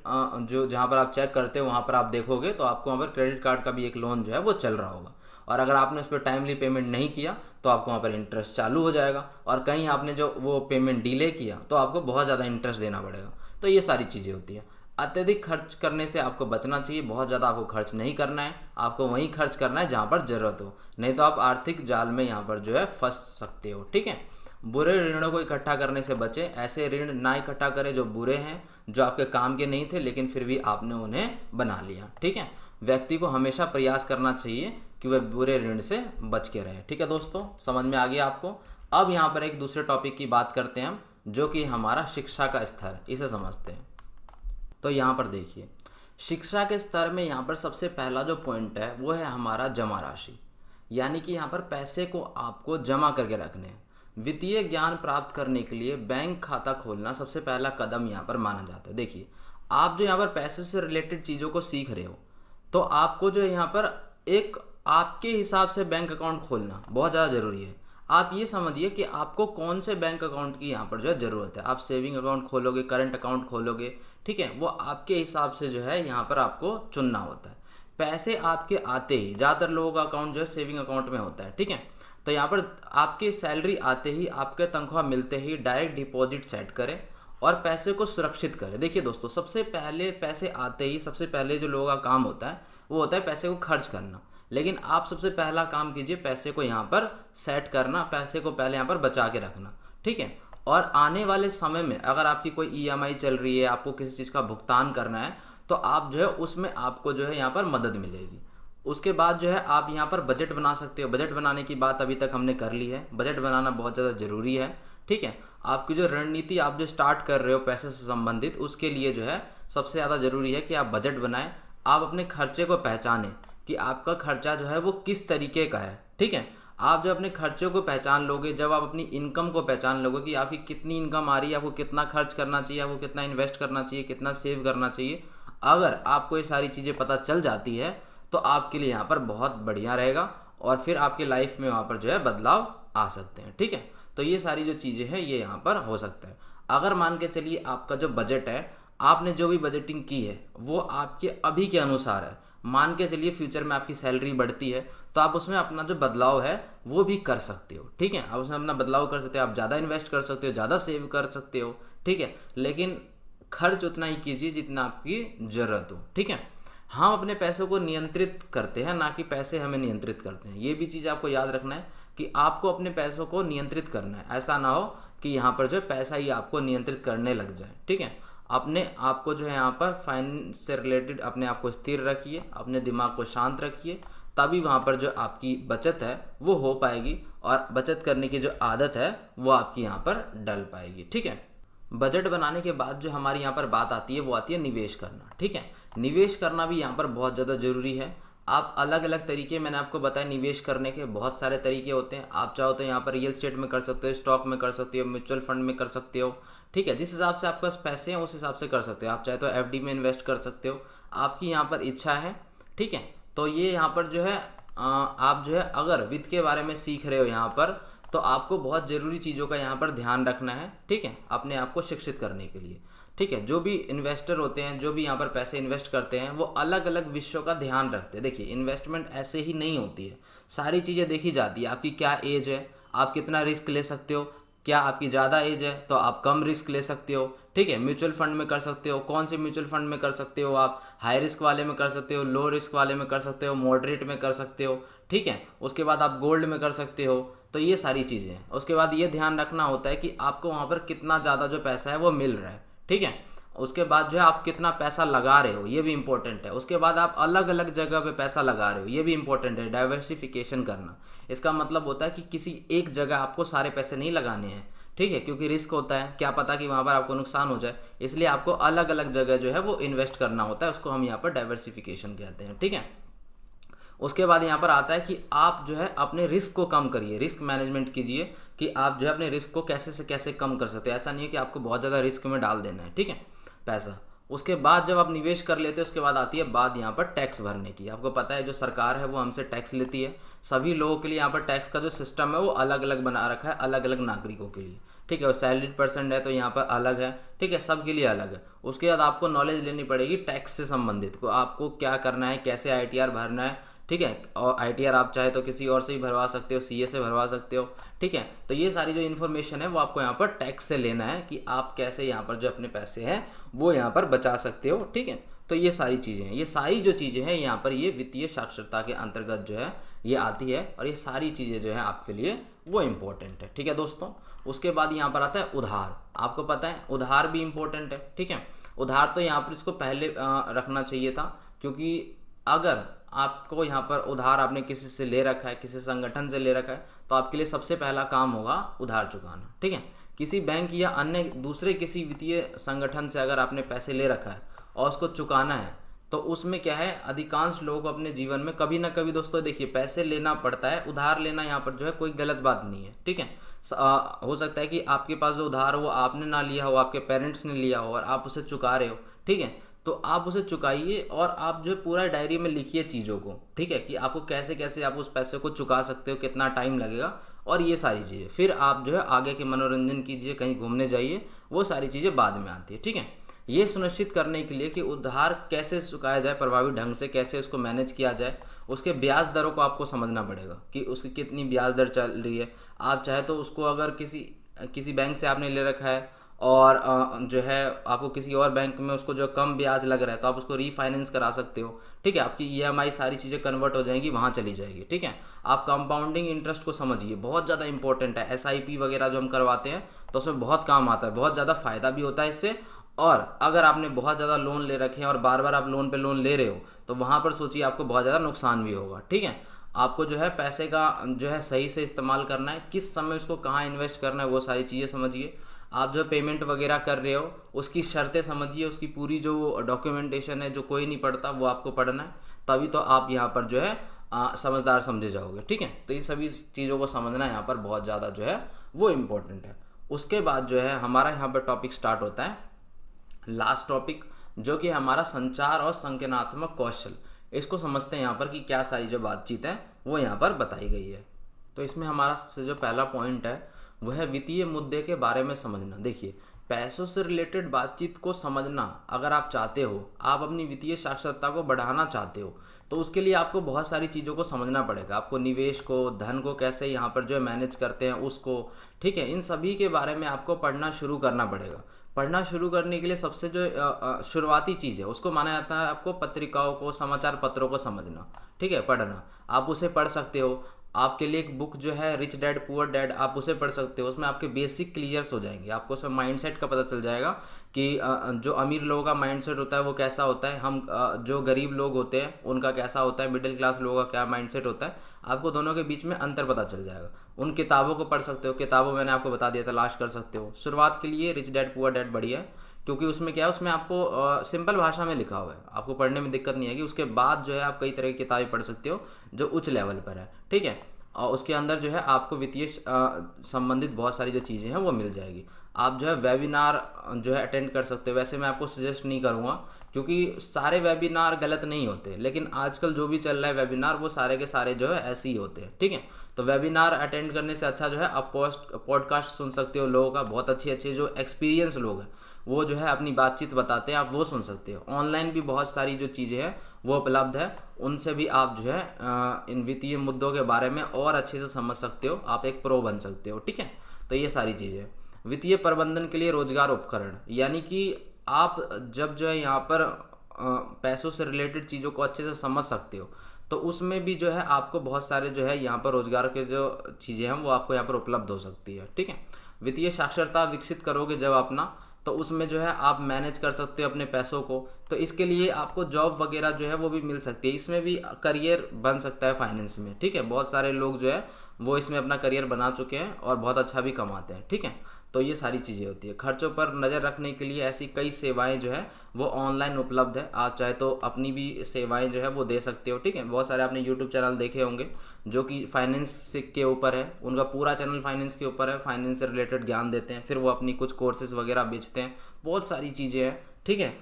जो जहाँ पर आप चेक करते हो वहाँ पर आप देखोगे तो आपको वहाँ पर क्रेडिट कार्ड का भी एक लोन जो है वो चल रहा होगा। और अगर आपने उस पर टाइमली पेमेंट नहीं किया तो आपको वहाँ पर इंटरेस्ट चालू हो जाएगा, और कहीं आपने जो वो पेमेंट डिले किया तो आपको बहुत ज़्यादा इंटरेस्ट देना पड़ेगा। तो ये सारी चीज़ें होती है। अत्यधिक खर्च करने से आपको बचना चाहिए। बहुत ज़्यादा आपको खर्च नहीं करना है, आपको वहीं खर्च करना है जहाँ पर ज़रूरत हो, नहीं तो आप आर्थिक जाल में यहाँ पर जो है फंस सकते हो। ठीक है, बुरे ऋणों को इकट्ठा करने से बचें। ऐसे ऋण ना इकट्ठा करें जो बुरे हैं, जो आपके काम के नहीं थे लेकिन फिर भी आपने उन्हें बना लिया। ठीक है, व्यक्ति को हमेशा प्रयास करना चाहिए कि वह बुरे ऋण से बच के रहे। ठीक है दोस्तों, समझ में आ गया आपको। अब यहाँ पर एक दूसरे टॉपिक की बात करते हैं हम, जो कि हमारा शिक्षा का स्तर, इसे समझते हैं। तो यहाँ पर देखिए, शिक्षा के स्तर में यहाँ पर सबसे पहला जो पॉइंट है वो है हमारा जमा राशि, यानी कि यहाँ पर पैसे को आपको जमा करके रखने हैं। वित्तीय ज्ञान प्राप्त करने के लिए बैंक खाता खोलना सबसे पहला कदम यहाँ पर माना जाता है। देखिए, आप जो यहाँ पर पैसे से रिलेटेड चीज़ों को सीख रहे हो, तो आपको जो यहाँ पर एक आपके हिसाब से बैंक अकाउंट खोलना बहुत ज़्यादा ज़रूरी है। आप ये समझिए कि आपको कौन से बैंक अकाउंट की यहाँ पर जो है ज़रूरत है। आप सेविंग अकाउंट खोलोगे, करंट अकाउंट खोलोगे, ठीक है, वो आपके हिसाब से जो है यहाँ पर आपको चुनना होता है। पैसे आपके आते ही, ज़्यादातर लोगों का अकाउंट जो है सेविंग अकाउंट में होता है। ठीक है, तो यहाँ पर आपकी सैलरी आते ही, आपके तनख्वाह मिलते ही डायरेक्ट डिपॉजिट सेट करें और पैसे को सुरक्षित करें। देखिए दोस्तों, सबसे पहले पैसे आते ही सबसे पहले जो लोगों का काम होता है वो होता है पैसे को खर्च करना। लेकिन आप सबसे पहला काम कीजिए पैसे को यहाँ पर सेट करना, पैसे को पहले यहाँ पर बचा के रखना। ठीक है, और आने वाले समय में अगर आपकी कोई ईएमआई चल रही है, आपको किसी चीज़ का भुगतान करना है, तो आप जो है उसमें आपको जो है यहाँ पर मदद मिलेगी। उसके बाद जो है आप यहाँ पर बजट बना सकते हो। बजट बनाने की बात अभी तक हमने कर ली है। बजट बनाना बहुत ज़्यादा ज़रूरी है। ठीक है, आपकी जो रणनीति आप जो स्टार्ट कर रहे हो पैसे से संबंधित, उसके लिए जो है सबसे ज़्यादा ज़रूरी है कि आप बजट बनाएं। आप अपने खर्चे को पहचानें कि आपका खर्चा जो है वो किस तरीके का है। ठीक है, आप जब अपने खर्चों को पहचान लोगे, जब आप अपनी इनकम को पहचान लोगे कि आपकी कितनी इनकम आ रही है, आपको कितना खर्च करना चाहिए, आपको कितना इन्वेस्ट करना चाहिए, कितना सेव करना चाहिए, अगर आपको ये सारी चीज़ें पता चल जाती है तो आपके लिए यहाँ पर बहुत बढ़िया रहेगा और फिर आपके लाइफ में वहाँ पर जो है बदलाव आ सकते हैं। ठीक है, तो ये सारी जो चीज़ें हैं ये यहाँ पर हो सकता है। अगर मान के चलिए आपका जो बजट है, आपने जो भी बजटिंग की है वो आपके अभी के अनुसार है, मान के चलिए फ्यूचर में आपकी सैलरी बढ़ती है तो आप उसमें अपना जो बदलाव है वो भी कर सकते हो। ठीक है, आप उसमें अपना बदलाव कर सकते हो, आप ज़्यादा इन्वेस्ट कर सकते हो, ज़्यादा सेव कर सकते हो। ठीक है, लेकिन खर्च उतना ही कीजिए जितना आपकी ज़रूरत हो। ठीक है, हम अपने पैसों को नियंत्रित करते हैं, ना कि पैसे हमें नियंत्रित करते हैं। ये भी चीज़ आपको याद रखना है कि आपको अपने पैसों को नियंत्रित करना है। ऐसा ना हो कि यहाँ पर जो है पैसा ही आपको नियंत्रित करने लग जाए। ठीक है, अपने आप को जो है यहाँ पर फाइनेंस से रिलेटेड अपने आप को स्थिर रखिए, अपने दिमाग को शांत रखिए, तभी वहाँ पर जो आपकी बचत है वो हो पाएगी और बचत करने की जो आदत है वो आपकी यहाँ पर डल पाएगी। ठीक है, बजट बनाने के बाद जो हमारी यहाँ पर बात आती है वो आती है निवेश करना। ठीक है, निवेश करना भी यहाँ पर बहुत ज़्यादा ज़रूरी है। आप अलग अलग तरीके, मैंने आपको बताया निवेश करने के बहुत सारे तरीके होते हैं। आप चाहो तो यहाँ पर रियल एस्टेट में कर सकते हो, स्टॉक में कर सकते हो, म्यूचुअल फंड में कर सकते हो। ठीक है, जिस हिसाब से आपके पास पैसे हैं उस हिसाब से कर सकते हो। आप चाहे तो एफडी में इन्वेस्ट कर सकते हो, आपकी यहाँ पर इच्छा है। ठीक है, तो ये यहाँ पर जो है आप जो है अगर वित्त के बारे में सीख रहे हो यहाँ पर, तो आपको बहुत ज़रूरी चीज़ों का यहाँ पर ध्यान रखना है। ठीक है, अपने आप को शिक्षित करने के लिए। ठीक है, जो भी इन्वेस्टर होते हैं, जो भी यहाँ पर पैसे इन्वेस्ट करते हैं, वो अलग अलग विषयों का ध्यान रखते हैं। देखिए, इन्वेस्टमेंट ऐसे ही नहीं होती है, सारी चीज़ें देखी जाती है। आपकी क्या एज है, आप कितना रिस्क ले सकते हो, क्या आपकी ज़्यादा एज है तो आप कम रिस्क ले सकते हो। ठीक है, म्यूचुअल फंड में कर सकते हो, कौन से म्यूचुअल फंड में कर सकते हो आप, हाई रिस्क वाले में कर सकते हो, लो रिस्क वाले में कर सकते हो, मॉडरेट में कर सकते हो। ठीक है, उसके बाद आप गोल्ड में कर सकते हो। तो ये सारी चीज़ें हैं। उसके बाद ये ध्यान रखना होता है कि आपको वहाँ पर कितना ज़्यादा जो पैसा है वो मिल रहा है। ठीक है, उसके बाद जो है आप कितना पैसा लगा रहे हो, ये भी इंपॉर्टेंट है। उसके बाद आप अलग अलग जगह पे पैसा लगा रहे हो, ये भी इंपॉर्टेंट है। डाइवर्सिफिकेशन करना, इसका मतलब होता है कि किसी एक जगह आपको सारे पैसे नहीं लगाने हैं। ठीक है, क्योंकि रिस्क होता है, क्या पता कि वहाँ पर आपको नुकसान हो जाए, इसलिए आपको अलग अलग जगह जो है वो इन्वेस्ट करना होता है। उसको हम यहाँ पर डाइवर्सिफिकेशन कहते हैं। ठीक है, उसके बाद यहाँ पर आता है कि आप जो है अपने रिस्क को कम करिए, रिस्क मैनेजमेंट कीजिए कि आप जो है अपने रिस्क को कैसे से कैसे कम कर सकते हैं। ऐसा नहीं है कि आपको बहुत ज़्यादा रिस्क में डाल देना है। ठीक है, पैसा। उसके बाद जब आप निवेश कर लेते हैं, उसके बाद आती है बात यहाँ पर टैक्स भरने की। आपको पता है जो सरकार है वो हमसे टैक्स लेती है। सभी लोगों के लिए यहाँ पर टैक्स का जो सिस्टम है वो अलग अलग बना रखा है, अलग अलग नागरिकों के लिए। ठीक है, और सैलरीड पर्सन है तो यहाँ पर अलग है। ठीक है, सबके लिए अलग है। उसके बाद आपको नॉलेज लेनी पड़ेगी टैक्स से संबंधित को, आपको क्या करना है, कैसे आईटीआर भरना है। ठीक है, और आईटीआर आप चाहे तो किसी और से ही भरवा सकते हो, सीए से भरवा सकते हो। ठीक है, तो ये सारी जो इन्फॉर्मेशन है वो आपको यहाँ पर टैक्स से लेना है कि आप कैसे यहाँ पर जो अपने पैसे हैं वो यहाँ पर बचा सकते हो। ठीक है, तो ये सारी चीज़ें हैं, ये सारी जो चीज़ें हैं यहाँ पर ये वित्तीय साक्षरता के अंतर्गत जो है ये आती है, और ये सारी चीज़ें जो है आपके लिए वो इम्पोर्टेंट है। ठीक है दोस्तों, उसके बाद यहाँ पर आता है उधार। आपको पता है उधार भी इम्पोर्टेंट है। ठीक है, उधार तो यहाँ पर इसको पहले रखना चाहिए था, क्योंकि अगर आपको यहाँ पर उधार आपने किसी से ले रखा है, किसी संगठन से ले रखा है, तो आपके लिए सबसे पहला काम होगा उधार चुकाना। ठीक है, किसी बैंक या अन्य दूसरे किसी वित्तीय संगठन से अगर आपने पैसे ले रखा है और उसको चुकाना है, तो उसमें क्या है, अधिकांश लोग अपने जीवन में कभी ना कभी दोस्तों देखिए पैसे लेना पड़ता है। उधार लेना यहाँ पर जो है कोई गलत बात नहीं है। ठीक है, हो सकता है कि आपके पास जो उधार हो वो आपने ना लिया हो, आपके पेरेंट्स ने लिया हो और आप उसे चुका रहे हो। ठीक है, तो आप उसे चुकाइए और आप जो है पूरा डायरी में लिखिए चीज़ों को। ठीक है, कि आपको कैसे कैसे आप उस पैसे को चुका सकते हो, कितना टाइम लगेगा और ये सारी चीज़ें। फिर आप जो है आगे के मनोरंजन कीजिए, कहीं घूमने जाइए, वो सारी चीज़ें बाद में आती है। ठीक है, ये सुनिश्चित करने के लिए कि उधार कैसे चुकाया जाए प्रभावी ढंग से, कैसे उसको मैनेज किया जाए, उसके ब्याज दरों को आपको समझना पड़ेगा कि उसकी कितनी ब्याज दर चल रही है। आप चाहे तो उसको अगर किसी बैंक से आपने ले रखा है और जो है आपको किसी और बैंक में उसको जो कम ब्याज लग रहा है, तो आप उसको रीफाइनेंस करा सकते हो। ठीक है, आपकी ईएमआई सारी चीज़ें कन्वर्ट हो जाएंगी, वहाँ चली जाएगी। ठीक है, आप कंपाउंडिंग इंटरेस्ट को समझिए, बहुत ज़्यादा इंपॉर्टेंट है। एसआईपी वगैरह जो हम करवाते हैं तो उसमें बहुत काम आता है, बहुत ज़्यादा फ़ायदा भी होता है इससे। और अगर आपने बहुत ज़्यादा लोन ले रखे हैं और बार बार आप लोन पे लोन ले रहे हो, तो वहाँ पर सोचिए आपको बहुत ज़्यादा नुकसान भी होगा। ठीक है, आपको जो है पैसे का जो है सही से इस्तेमाल करना है, किस समय उसको कहाँ इन्वेस्ट करना है वो सारी चीज़ें समझिए। आप जो पेमेंट वगैरह कर रहे हो उसकी शर्तें समझिए, उसकी पूरी जो डॉक्यूमेंटेशन है जो कोई नहीं पढ़ता वो आपको पढ़ना है, तभी तो आप यहाँ पर जो है समझदार समझे जाओगे। ठीक है, तो इन सभी चीज़ों को समझना यहाँ पर बहुत ज़्यादा जो है वो इम्पोर्टेंट है। उसके बाद जो है हमारा यहाँ पर टॉपिक स्टार्ट होता है, लास्ट टॉपिक, जो कि हमारा संचार और संज्ञानात्मक कौशल। इसको समझते हैं यहाँ पर कि क्या सारी जो बातचीत है वो यहाँ पर बताई गई है। तो इसमें हमारा सबसे जो पहला पॉइंट है वह है वित्तीय मुद्दे के बारे में समझना। देखिए, पैसों से रिलेटेड बातचीत को समझना अगर आप चाहते हो, आप अपनी वित्तीय साक्षरता को बढ़ाना चाहते हो, तो उसके लिए आपको बहुत सारी चीज़ों को समझना पड़ेगा। आपको निवेश को, धन को कैसे यहाँ पर जो है मैनेज करते हैं उसको, ठीक है, इन सभी के बारे में आपको पढ़ना शुरू करना पड़ेगा। पढ़ना शुरू करने के लिए सबसे जो शुरुआती चीज़ है उसको माना जाता है आपको पत्रिकाओं को, समाचार पत्रों को समझना। ठीक है, पढ़ना, आप उसे पढ़ सकते हो। आपके लिए एक बुक जो है रिच डैड पुअर डैड, आप उसे पढ़ सकते हो। उसमें आपके बेसिक क्लियर्स हो जाएंगे, आपको उसमें माइंडसेट का पता चल जाएगा कि जो अमीर लोगों का माइंडसेट होता है वो कैसा होता है, हम जो गरीब लोग होते हैं उनका कैसा होता है, मिडिल क्लास लोगों का क्या माइंडसेट होता है, आपको दोनों के बीच में अंतर पता चल जाएगा। उन किताबों को पढ़ सकते हो, किताबों मैंने आपको बता दिया, तलाश कर सकते हो। शुरुआत के लिए रिच डैड पुअर डैड बढ़िया है, क्योंकि उसमें क्या है, उसमें आपको सिंपल भाषा में लिखा हुआ है, आपको पढ़ने में दिक्कत नहीं आएगी। उसके बाद जो है आप कई तरह की किताबें पढ़ सकते हो जो उच्च लेवल पर है, ठीक है। और उसके अंदर जो है आपको वित्तीय संबंधित बहुत सारी जो चीज़ें हैं वो मिल जाएगी। आप जो है वेबिनार जो है अटेंड कर सकते हो। वैसे मैं आपको सजेस्ट नहीं करूँगा, क्योंकि सारे वेबिनार गलत नहीं होते, लेकिन आजकल जो भी चल रहा है वेबिनार वो सारे के सारे जो है ऐसे ही होते हैं, ठीक है। तो वेबिनार अटेंड करने से अच्छा जो है आप पॉडकास्ट सुन सकते हो लोगों का, बहुत अच्छे अच्छे जो एक्सपीरियंस लोग हैं वो जो है अपनी बातचीत बताते हैं, आप वो सुन सकते हो। ऑनलाइन भी बहुत सारी जो चीज़ें हैं वो उपलब्ध है, उनसे भी आप जो है इन वित्तीय मुद्दों के बारे में और अच्छे से समझ सकते हो, आप एक प्रो बन सकते हो, ठीक है। तो ये सारी चीज़ें। वित्तीय प्रबंधन के लिए रोजगार उपकरण, यानी कि आप जब जो है यहाँ पर पैसों से रिलेटेड चीज़ों को अच्छे से समझ सकते हो, तो उसमें भी जो है आपको बहुत सारे जो है यहाँ पर रोजगार के जो चीज़ें हैं वो आपको यहाँ पर उपलब्ध हो सकती है, ठीक है। वित्तीय साक्षरता विकसित करोगे जब अपना, तो उसमें जो है आप मैनेज कर सकते हो अपने पैसों को, तो इसके लिए आपको जॉब वगैरह जो है वो भी मिल सकती है। इसमें भी करियर बन सकता है फाइनेंस में, ठीक है। बहुत सारे लोग जो है वो इसमें अपना करियर बना चुके हैं और बहुत अच्छा भी कमाते हैं, ठीक है। तो ये सारी चीज़ें होती है। खर्चों पर नज़र रखने के लिए ऐसी कई सेवाएं जो है वो ऑनलाइन उपलब्ध है, आप चाहे तो अपनी भी सेवाएं जो है वो दे सकते हो, ठीक है। बहुत सारे आपने यूट्यूब चैनल देखे होंगे जो कि फाइनेंस के ऊपर है, उनका पूरा चैनल फाइनेंस के ऊपर है, फाइनेंस से रिलेटेड ज्ञान देते हैं, फिर वो अपनी कुछ कोर्सेज वगैरह बेचते हैं, बहुत सारी चीज़ें हैं, ठीक है।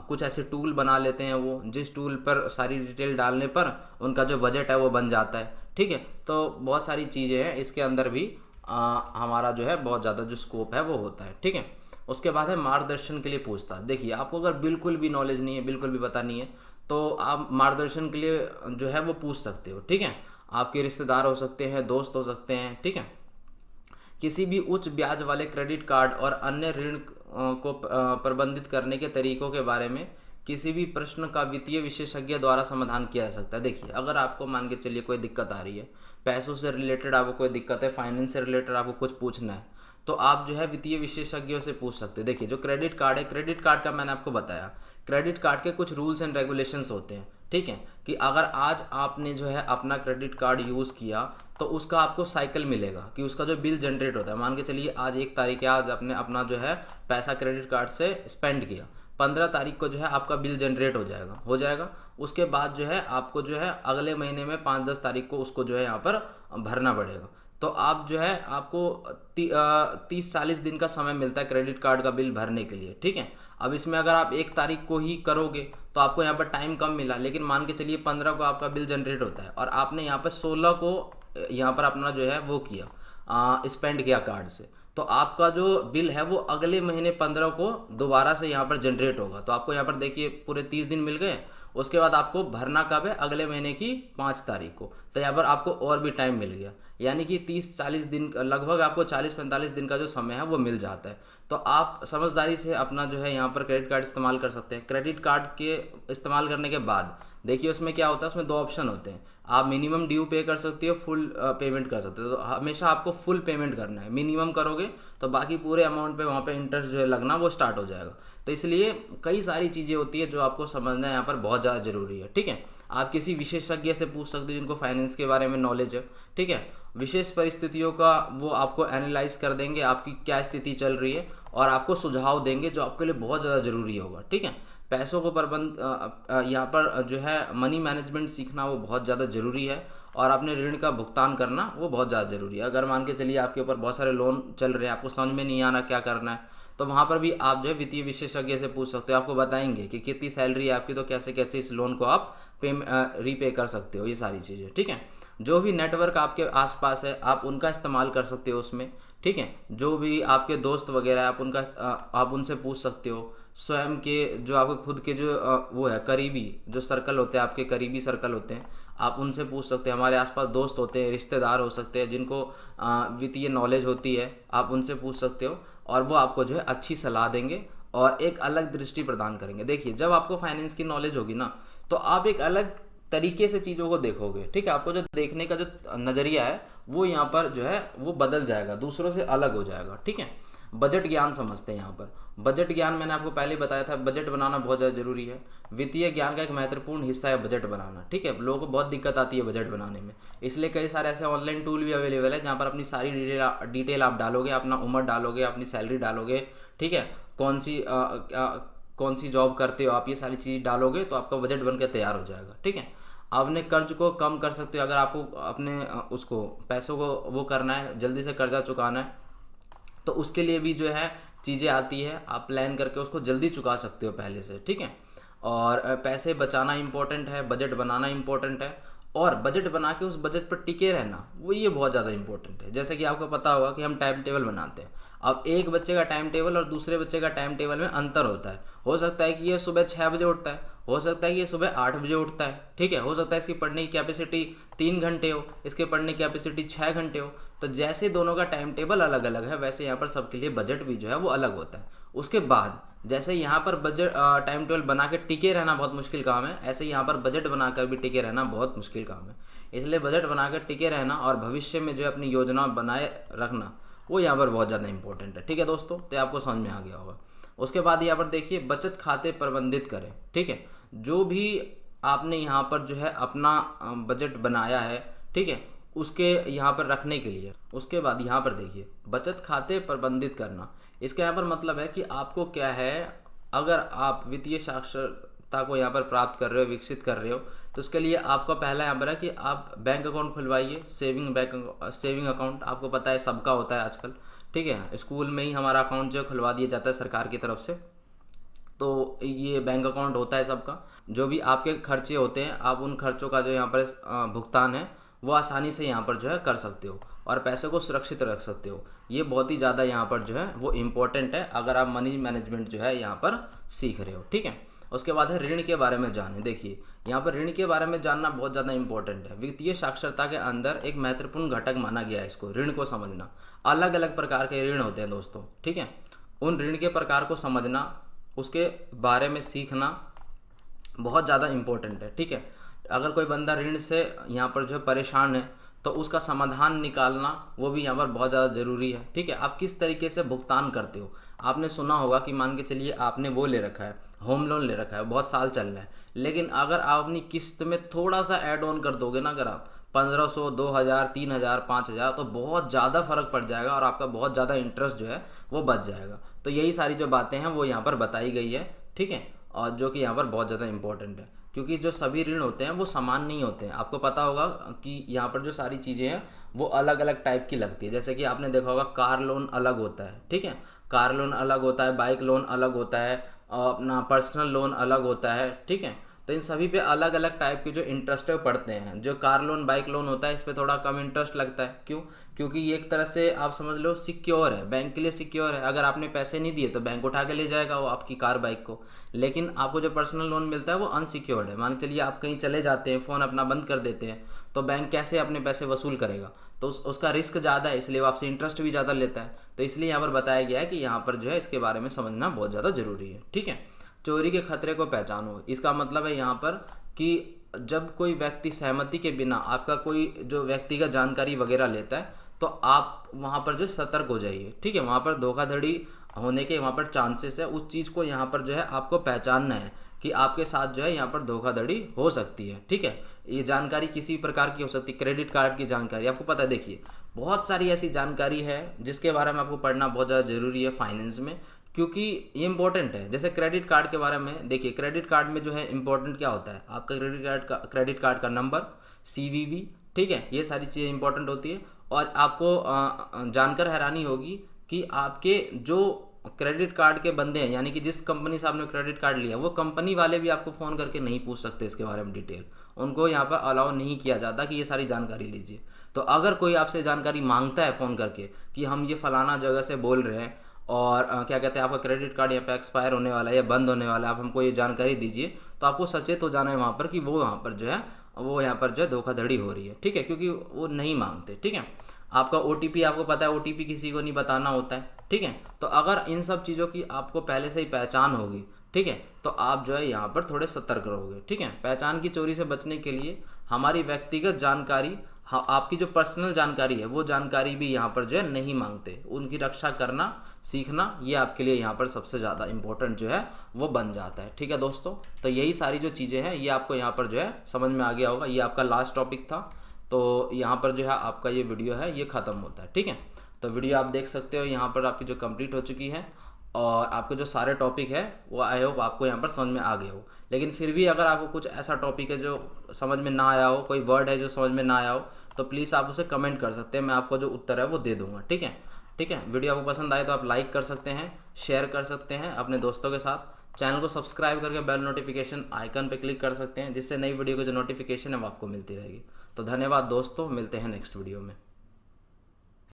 कुछ ऐसे टूल बना लेते हैं वो, जिस टूल पर सारी डिटेल डालने पर उनका जो बजट है वो बन जाता है, ठीक है। तो बहुत सारी चीज़ें हैं इसके अंदर भी, हमारा जो है बहुत ज़्यादा जो स्कोप है वो होता है, ठीक है। उसके बाद है मार्गदर्शन के लिए पूछताछ। देखिए आपको अगर बिल्कुल भी नॉलेज नहीं है, बिल्कुल भी पता नहीं है, तो आप मार्गदर्शन के लिए जो है वो पूछ सकते हो, ठीक है। आपके रिश्तेदार हो सकते हैं, दोस्त हो सकते हैं, ठीक है। किसी भी उच्च ब्याज वाले क्रेडिट कार्ड और अन्य ऋण को प्रबंधित करने के तरीकों के बारे में किसी भी प्रश्न का वित्तीय विशेषज्ञ द्वारा समाधान किया जा सकता है। देखिए अगर आपको मान के चलिए कोई दिक्कत आ रही है, पैसों से रिलेटेड आपको कोई दिक्कत है, फाइनेंस से रिलेटेड आपको कुछ पूछना है, तो आप जो है वित्तीय विशेषज्ञों से पूछ सकते हो। देखिए जो क्रेडिट कार्ड है, क्रेडिट कार्ड का मैंने आपको बताया, क्रेडिट कार्ड के कुछ रूल्स एंड रेगुलेशंस होते हैं, ठीक है। कि अगर आज आपने जो है अपना क्रेडिट कार्ड यूज़ किया तो उसका आपको साइकिल मिलेगा, कि उसका जो बिल जनरेट होता है, मान के चलिए आज 1 तारीख है, आज आपने अपना जो है पैसा क्रेडिट कार्ड से स्पेंड किया, 15 तारीख को जो है आपका बिल जनरेट हो जाएगा। उसके बाद जो है आपको जो है अगले महीने में 5-10 तारीख को उसको जो है यहाँ पर भरना पड़ेगा। तो आप जो है आपको 30-40 दिन का समय मिलता है क्रेडिट कार्ड का बिल भरने के लिए, ठीक है। अब इसमें अगर आप 1 तारीख को ही करोगे तो आपको यहाँ पर टाइम कम मिला, लेकिन मान के चलिए 15 को आपका बिल जनरेट होता है और आपने यहाँ पर 16 को यहाँ पर अपना जो है वो किया, स्पेंड किया कार्ड से, तो आपका जो बिल है वो अगले महीने 15 को दोबारा से यहाँ पर जनरेट होगा। तो आपको यहाँ पर देखिए पूरे 30 दिन मिल गए। उसके बाद आपको भरना कब है, अगले महीने की 5 तारीख को, तो यहाँ पर आपको और भी टाइम मिल गया, यानी कि 30-40 दिन, लगभग आपको 40-45 दिन का जो समय है वो मिल जाता है। तो आप समझदारी से अपना जो है यहाँ पर क्रेडिट कार्ड इस्तेमाल कर सकते हैं। क्रेडिट कार्ड के इस्तेमाल करने के बाद देखिए उसमें क्या होता है, उसमें 2 ऑप्शन होते हैं, आप मिनिमम ड्यू पे कर सकते हो, फुल पेमेंट कर सकते हो। तो हमेशा आपको फुल पेमेंट करना है, मिनिमम करोगे तो बाकी पूरे अमाउंट पे वहाँ पे इंटरेस्ट जो है लगना वो स्टार्ट हो जाएगा। तो इसलिए कई सारी चीज़ें होती है जो आपको समझना यहाँ पर बहुत ज़्यादा ज़रूरी है, ठीक है। आप किसी विशेषज्ञ से पूछ सकते हो जिनको फाइनेंस के बारे में नॉलेज है, ठीक है। विशेष परिस्थितियों का वो आपको एनालाइज कर देंगे, आपकी क्या स्थिति चल रही है, और आपको सुझाव देंगे जो आपके लिए बहुत ज़्यादा ज़रूरी होगा, ठीक है। पैसों को यहाँ पर जो है मनी मैनेजमेंट सीखना वो बहुत ज़्यादा ज़रूरी है, और अपने ऋण का भुगतान करना वो बहुत ज़्यादा ज़रूरी है। अगर मान के चलिए आपके ऊपर बहुत सारे लोन चल रहे हैं, आपको समझ में नहीं आ रहा क्या करना है, तो वहाँ पर भी आप जो है वित्तीय विशेषज्ञ से पूछ सकते हो, आपको बताएंगे कि कितनी सैलरी है आपकी, तो कैसे कैसे इस लोन को आप रीपे कर सकते हो, ये सारी चीज़ें, ठीक है। जो भी नेटवर्क आपके आसपास है आप उनका इस्तेमाल कर सकते हो उसमें, ठीक है। जो भी आपके दोस्त वगैरह है आप उनसे पूछ सकते हो। स्वयं के जो आपके खुद के जो वो है करीबी जो सर्कल होते हैं, आपके करीबी सर्कल होते हैं, आप उनसे पूछ सकते हैं। हमारे आसपास दोस्त होते हैं, रिश्तेदार हो सकते हैं जिनको वित्तीय नॉलेज होती है, आप उनसे पूछ सकते हो और वो आपको जो है अच्छी सलाह देंगे और एक अलग दृष्टि प्रदान करेंगे। देखिए जब आपको फाइनेंस की नॉलेज होगी ना, तो आप एक अलग तरीके से चीज़ों को देखोगे, ठीक है। आपको जो देखने का जो नज़रिया है वो यहाँ पर जो है वो बदल जाएगा, दूसरों से अलग हो जाएगा, ठीक है। बजट ज्ञान समझते हैं यहाँ पर। बजट ज्ञान मैंने आपको पहले ही बताया था, बजट बनाना बहुत ज़्यादा जरूरी है। वित्तीय ज्ञान का एक महत्वपूर्ण हिस्सा है बजट बनाना, ठीक है। लोगों को बहुत दिक्कत आती है बजट बनाने में, इसलिए कई सारे ऐसे ऑनलाइन टूल भी अवेलेबल है जहाँ पर अपनी सारी डिटेल आप डालोगे, अपना उम्र डालोगे, अपनी सैलरी डालोगे, ठीक है, कौन सी जॉब करते हो आप, ये सारी चीज़ डालोगे तो आपका बजट बनकर तैयार हो जाएगा, ठीक है। अपने कर्ज को कम कर सकते हो, अगर आपको अपने उसको पैसों को वो करना है, जल्दी से कर्जा चुकाना है, तो उसके लिए भी जो है चीज़ें आती है, आप प्लान करके उसको जल्दी चुका सकते हो पहले से, ठीक है। और पैसे बचाना इंपॉर्टेंट है, बजट बनाना इंपॉर्टेंट है, और बजट बना के उस बजट पर टिके रहना वो ये बहुत ज़्यादा इंपॉर्टेंट है। जैसे कि आपको पता होगा कि हम टाइम टेबल बनाते हैं, अब एक बच्चे का टाइम टेबल और दूसरे बच्चे का टाइम टेबल में अंतर होता है। हो सकता है कि ये सुबह 6 बजे उठता है, हो सकता है कि ये सुबह 8 बजे उठता है, ठीक है। हो सकता है इसकी पढ़ने की कैपेसिटी 3 घंटे हो, इसके पढ़ने की कैपेसिटी 6 घंटे हो। तो जैसे दोनों का टाइम टेबल अलग अलग है, वैसे यहाँ पर सबके लिए बजट भी जो है वो अलग होता है। उसके बाद जैसे यहाँ पर बजट टाइम टेबल बना के टिके रहना बहुत मुश्किल काम है, ऐसे यहाँ पर बजट बनाकर भी टिके रहना बहुत मुश्किल काम है। इसलिए बजट बनाकर टिके रहना और भविष्य में जो है अपनी योजना बनाए रखना वो यहाँ पर बहुत ज़्यादा इंपॉर्टेंट है, ठीक है दोस्तों। तो आपको समझ में आ गया होगा। उसके बाद यहाँ पर देखिए बचत खाते प्रबंधित करें, ठीक है। जो भी आपने यहाँ पर जो है अपना बजट बनाया है, ठीक है, उसके यहाँ पर रखने के लिए। उसके बाद यहाँ पर देखिए बचत खाते प्रबंधित करना, इसका यहाँ पर मतलब है कि आपको क्या है, अगर आप वित्तीय साक्षरता को यहाँ पर प्राप्त कर रहे हो, विकसित कर रहे हो, तो उसके लिए आपका पहला यहाँ पर है कि आप बैंक अकाउंट खुलवाइए, सेविंग अकाउंट। आपको पता है सबका होता है आजकल, ठीक है। स्कूल में ही हमारा अकाउंट जो खुलवा दिया जाता है सरकार की तरफ से, तो ये बैंक अकाउंट होता है सबका। जो भी आपके खर्चे होते हैं, आप उन खर्चों का जो यहाँ पर भुगतान है वो आसानी से यहाँ पर जो है कर सकते हो और पैसे को सुरक्षित रख सकते हो। ये बहुत ही ज़्यादा यहाँ पर जो है वो इम्पोर्टेंट है अगर आप मनी मैनेजमेंट जो है यहाँ पर सीख रहे हो, ठीक है। उसके बाद है ऋण के बारे में जाने। देखिए यहाँ पर ऋण के बारे में जानना बहुत ज़्यादा इंपॉर्टेंट है। वित्तीय साक्षरता के अंदर एक महत्वपूर्ण घटक माना गया है इसको, ऋण को समझना। अलग अलग प्रकार के ऋण होते हैं दोस्तों, ठीक है। उन ऋण के प्रकार को समझना, उसके बारे में सीखना बहुत ज़्यादा इम्पोर्टेंट है, ठीक है। अगर कोई बंदा ऋण से यहाँ पर जो है परेशान है तो उसका समाधान निकालना वो भी यहाँ पर बहुत ज़्यादा ज़रूरी है, ठीक है। आप किस तरीके से भुगतान करते हो। आपने सुना होगा कि मान के चलिए आपने वो ले रखा है, होम लोन ले रखा है, बहुत साल चल रहा है, लेकिन अगर आप अपनी किस्त में थोड़ा सा ऐड ऑन कर दोगे ना, अगर आप 1500, 2000, 3000, 5000, तो बहुत ज़्यादा फर्क पड़ जाएगा और आपका बहुत ज़्यादा इंटरेस्ट जो है वो बच जाएगा। तो यही सारी जो बातें हैं वो यहाँ पर बताई गई है, ठीक है, और जो कि यहाँ पर बहुत ज़्यादा इंपॉर्टेंट है, क्योंकि जो सभी ऋण होते हैं वो समान नहीं होते हैं। आपको पता होगा कि यहाँ पर जो सारी चीज़ें हैं वो अलग अलग टाइप की लगती है। जैसे कि आपने देखा होगा कार लोन अलग होता है, ठीक है, कार लोन अलग होता है, बाइक लोन अलग होता है, और अपना पर्सनल लोन अलग होता है, ठीक है। तो इन सभी पे अलग अलग टाइप के जो इंटरेस्ट पड़ते हैं। जो कार लोन बाइक लोन होता है इस पर थोड़ा कम इंटरेस्ट लगता है, क्यों? क्योंकि ये एक तरह से आप समझ लो सिक्योर है, बैंक के लिए सिक्योर है। अगर आपने पैसे नहीं दिए तो बैंक उठा के ले जाएगा वो आपकी कार बाइक को। लेकिन आपको जो पर्सनल लोन मिलता है वो अनसिक्योर्ड है। मान के चलिए आप कहीं चले जाते हैं, फ़ोन अपना बंद कर देते हैं, तो बैंक कैसे अपने पैसे वसूल करेगा? तो उसका रिस्क ज़्यादा है, इसलिए वो आपसे इंटरेस्ट भी ज़्यादा लेता है। तो इसलिए यहाँ पर बताया गया है कि यहाँ पर जो है इसके बारे में समझना बहुत ज़्यादा ज़रूरी है, ठीक है। चोरी के खतरे को पहचानो, इसका मतलब है यहाँ पर कि जब कोई व्यक्ति सहमति के बिना आपका कोई जो व्यक्तिगत जानकारी वगैरह लेता है तो आप वहाँ पर जो सतर्क हो जाइए, ठीक है। वहाँ पर धोखाधड़ी होने के वहाँ पर चांसेस है, उस चीज़ को यहाँ पर जो है आपको पहचानना है कि आपके साथ जो है यहाँ पर धोखाधड़ी हो सकती है, ठीक है। ये जानकारी किसी प्रकार की हो सकती है, क्रेडिट कार्ड की जानकारी, आपको पता है। देखिए बहुत सारी ऐसी जानकारी है जिसके बारे में आपको पढ़ना बहुत ज़्यादा ज़रूरी है फाइनेंस में, क्योंकि ये इंपॉर्टेंट है। जैसे क्रेडिट कार्ड के बारे में देखिए, क्रेडिट कार्ड में जो है इंपॉर्टेंट क्या होता है, आपका क्रेडिट कार्ड का नंबर, CVV, ठीक है, ये सारी चीज़ें इंपॉर्टेंट होती है। और आपको जानकर हैरानी होगी कि आपके जो क्रेडिट कार्ड के बंदे हैं, यानी कि जिस कंपनी से आपने क्रेडिट कार्ड लिया, वो कंपनी वाले भी आपको फ़ोन करके नहीं पूछ सकते इसके बारे में डिटेल। उनको यहाँ पर अलाउ नहीं किया जाता कि ये सारी जानकारी लीजिए। तो अगर कोई आपसे जानकारी मांगता है फ़ोन करके कि हम ये फलाना जगह से बोल रहे हैं और क्या कहते हैं आपका क्रेडिट कार्ड यहाँ पे एक्सपायर होने वाला है या बंद होने वाला है, आप हमको ये जानकारी दीजिए, तो आपको सचेत हो जाना है वहाँ पर कि वो वहाँ पर जो है वो यहाँ पर जो है धोखाधड़ी हो रही है, ठीक है, क्योंकि वो नहीं मांगते, ठीक है। आपका OTP आपको पता है, OTP किसी को नहीं बताना होता है, ठीक है। तो अगर इन सब चीज़ों की आपको पहले से ही पहचान होगी ठीक है। तो आप जो है यहाँ पर थोड़े सतर्क रहोगे। ठीक है। पहचान की चोरी से बचने के लिए हमारी व्यक्तिगत जानकारी, आपकी जो पर्सनल जानकारी है वो जानकारी भी यहाँ पर जो है नहीं मांगते। उनकी रक्षा करना सीखना ये आपके लिए यहाँ पर सबसे ज़्यादा इम्पोर्टेंट जो है वो बन जाता है। ठीक है दोस्तों, तो यही सारी जो चीज़ें हैं ये आपको यहाँ पर जो है समझ में आ गया होगा। ये आपका लास्ट टॉपिक था, तो यहाँ पर जो है आपका ये वीडियो है ये ख़त्म होता है। ठीक है। तो वीडियो आप देख सकते हो यहाँ पर आपकी जो कंप्लीट हो चुकी है, और आपके जो सारे टॉपिक है वो आई होप आपको यहाँ पर समझ में आ गए हो। लेकिन फिर भी अगर आपको कुछ ऐसा टॉपिक है जो समझ में ना आया हो, कोई वर्ड है जो समझ में ना आया हो, तो प्लीज़ आप उसे कमेंट कर सकते हैं, मैं आपको जो उत्तर है वो दे दूँगा। ठीक है। ठीक है। वीडियो आपको पसंद आए तो आप लाइक कर सकते हैं, शेयर कर सकते हैं अपने दोस्तों के साथ। चैनल को सब्सक्राइब करके बेल नोटिफिकेशन आइकन पर क्लिक कर सकते हैं, जिससे नई वीडियो की जो नोटिफिकेशन है वो आपको मिलती रहेगी। तो धन्यवाद दोस्तों, मिलते हैं नेक्स्ट वीडियो में।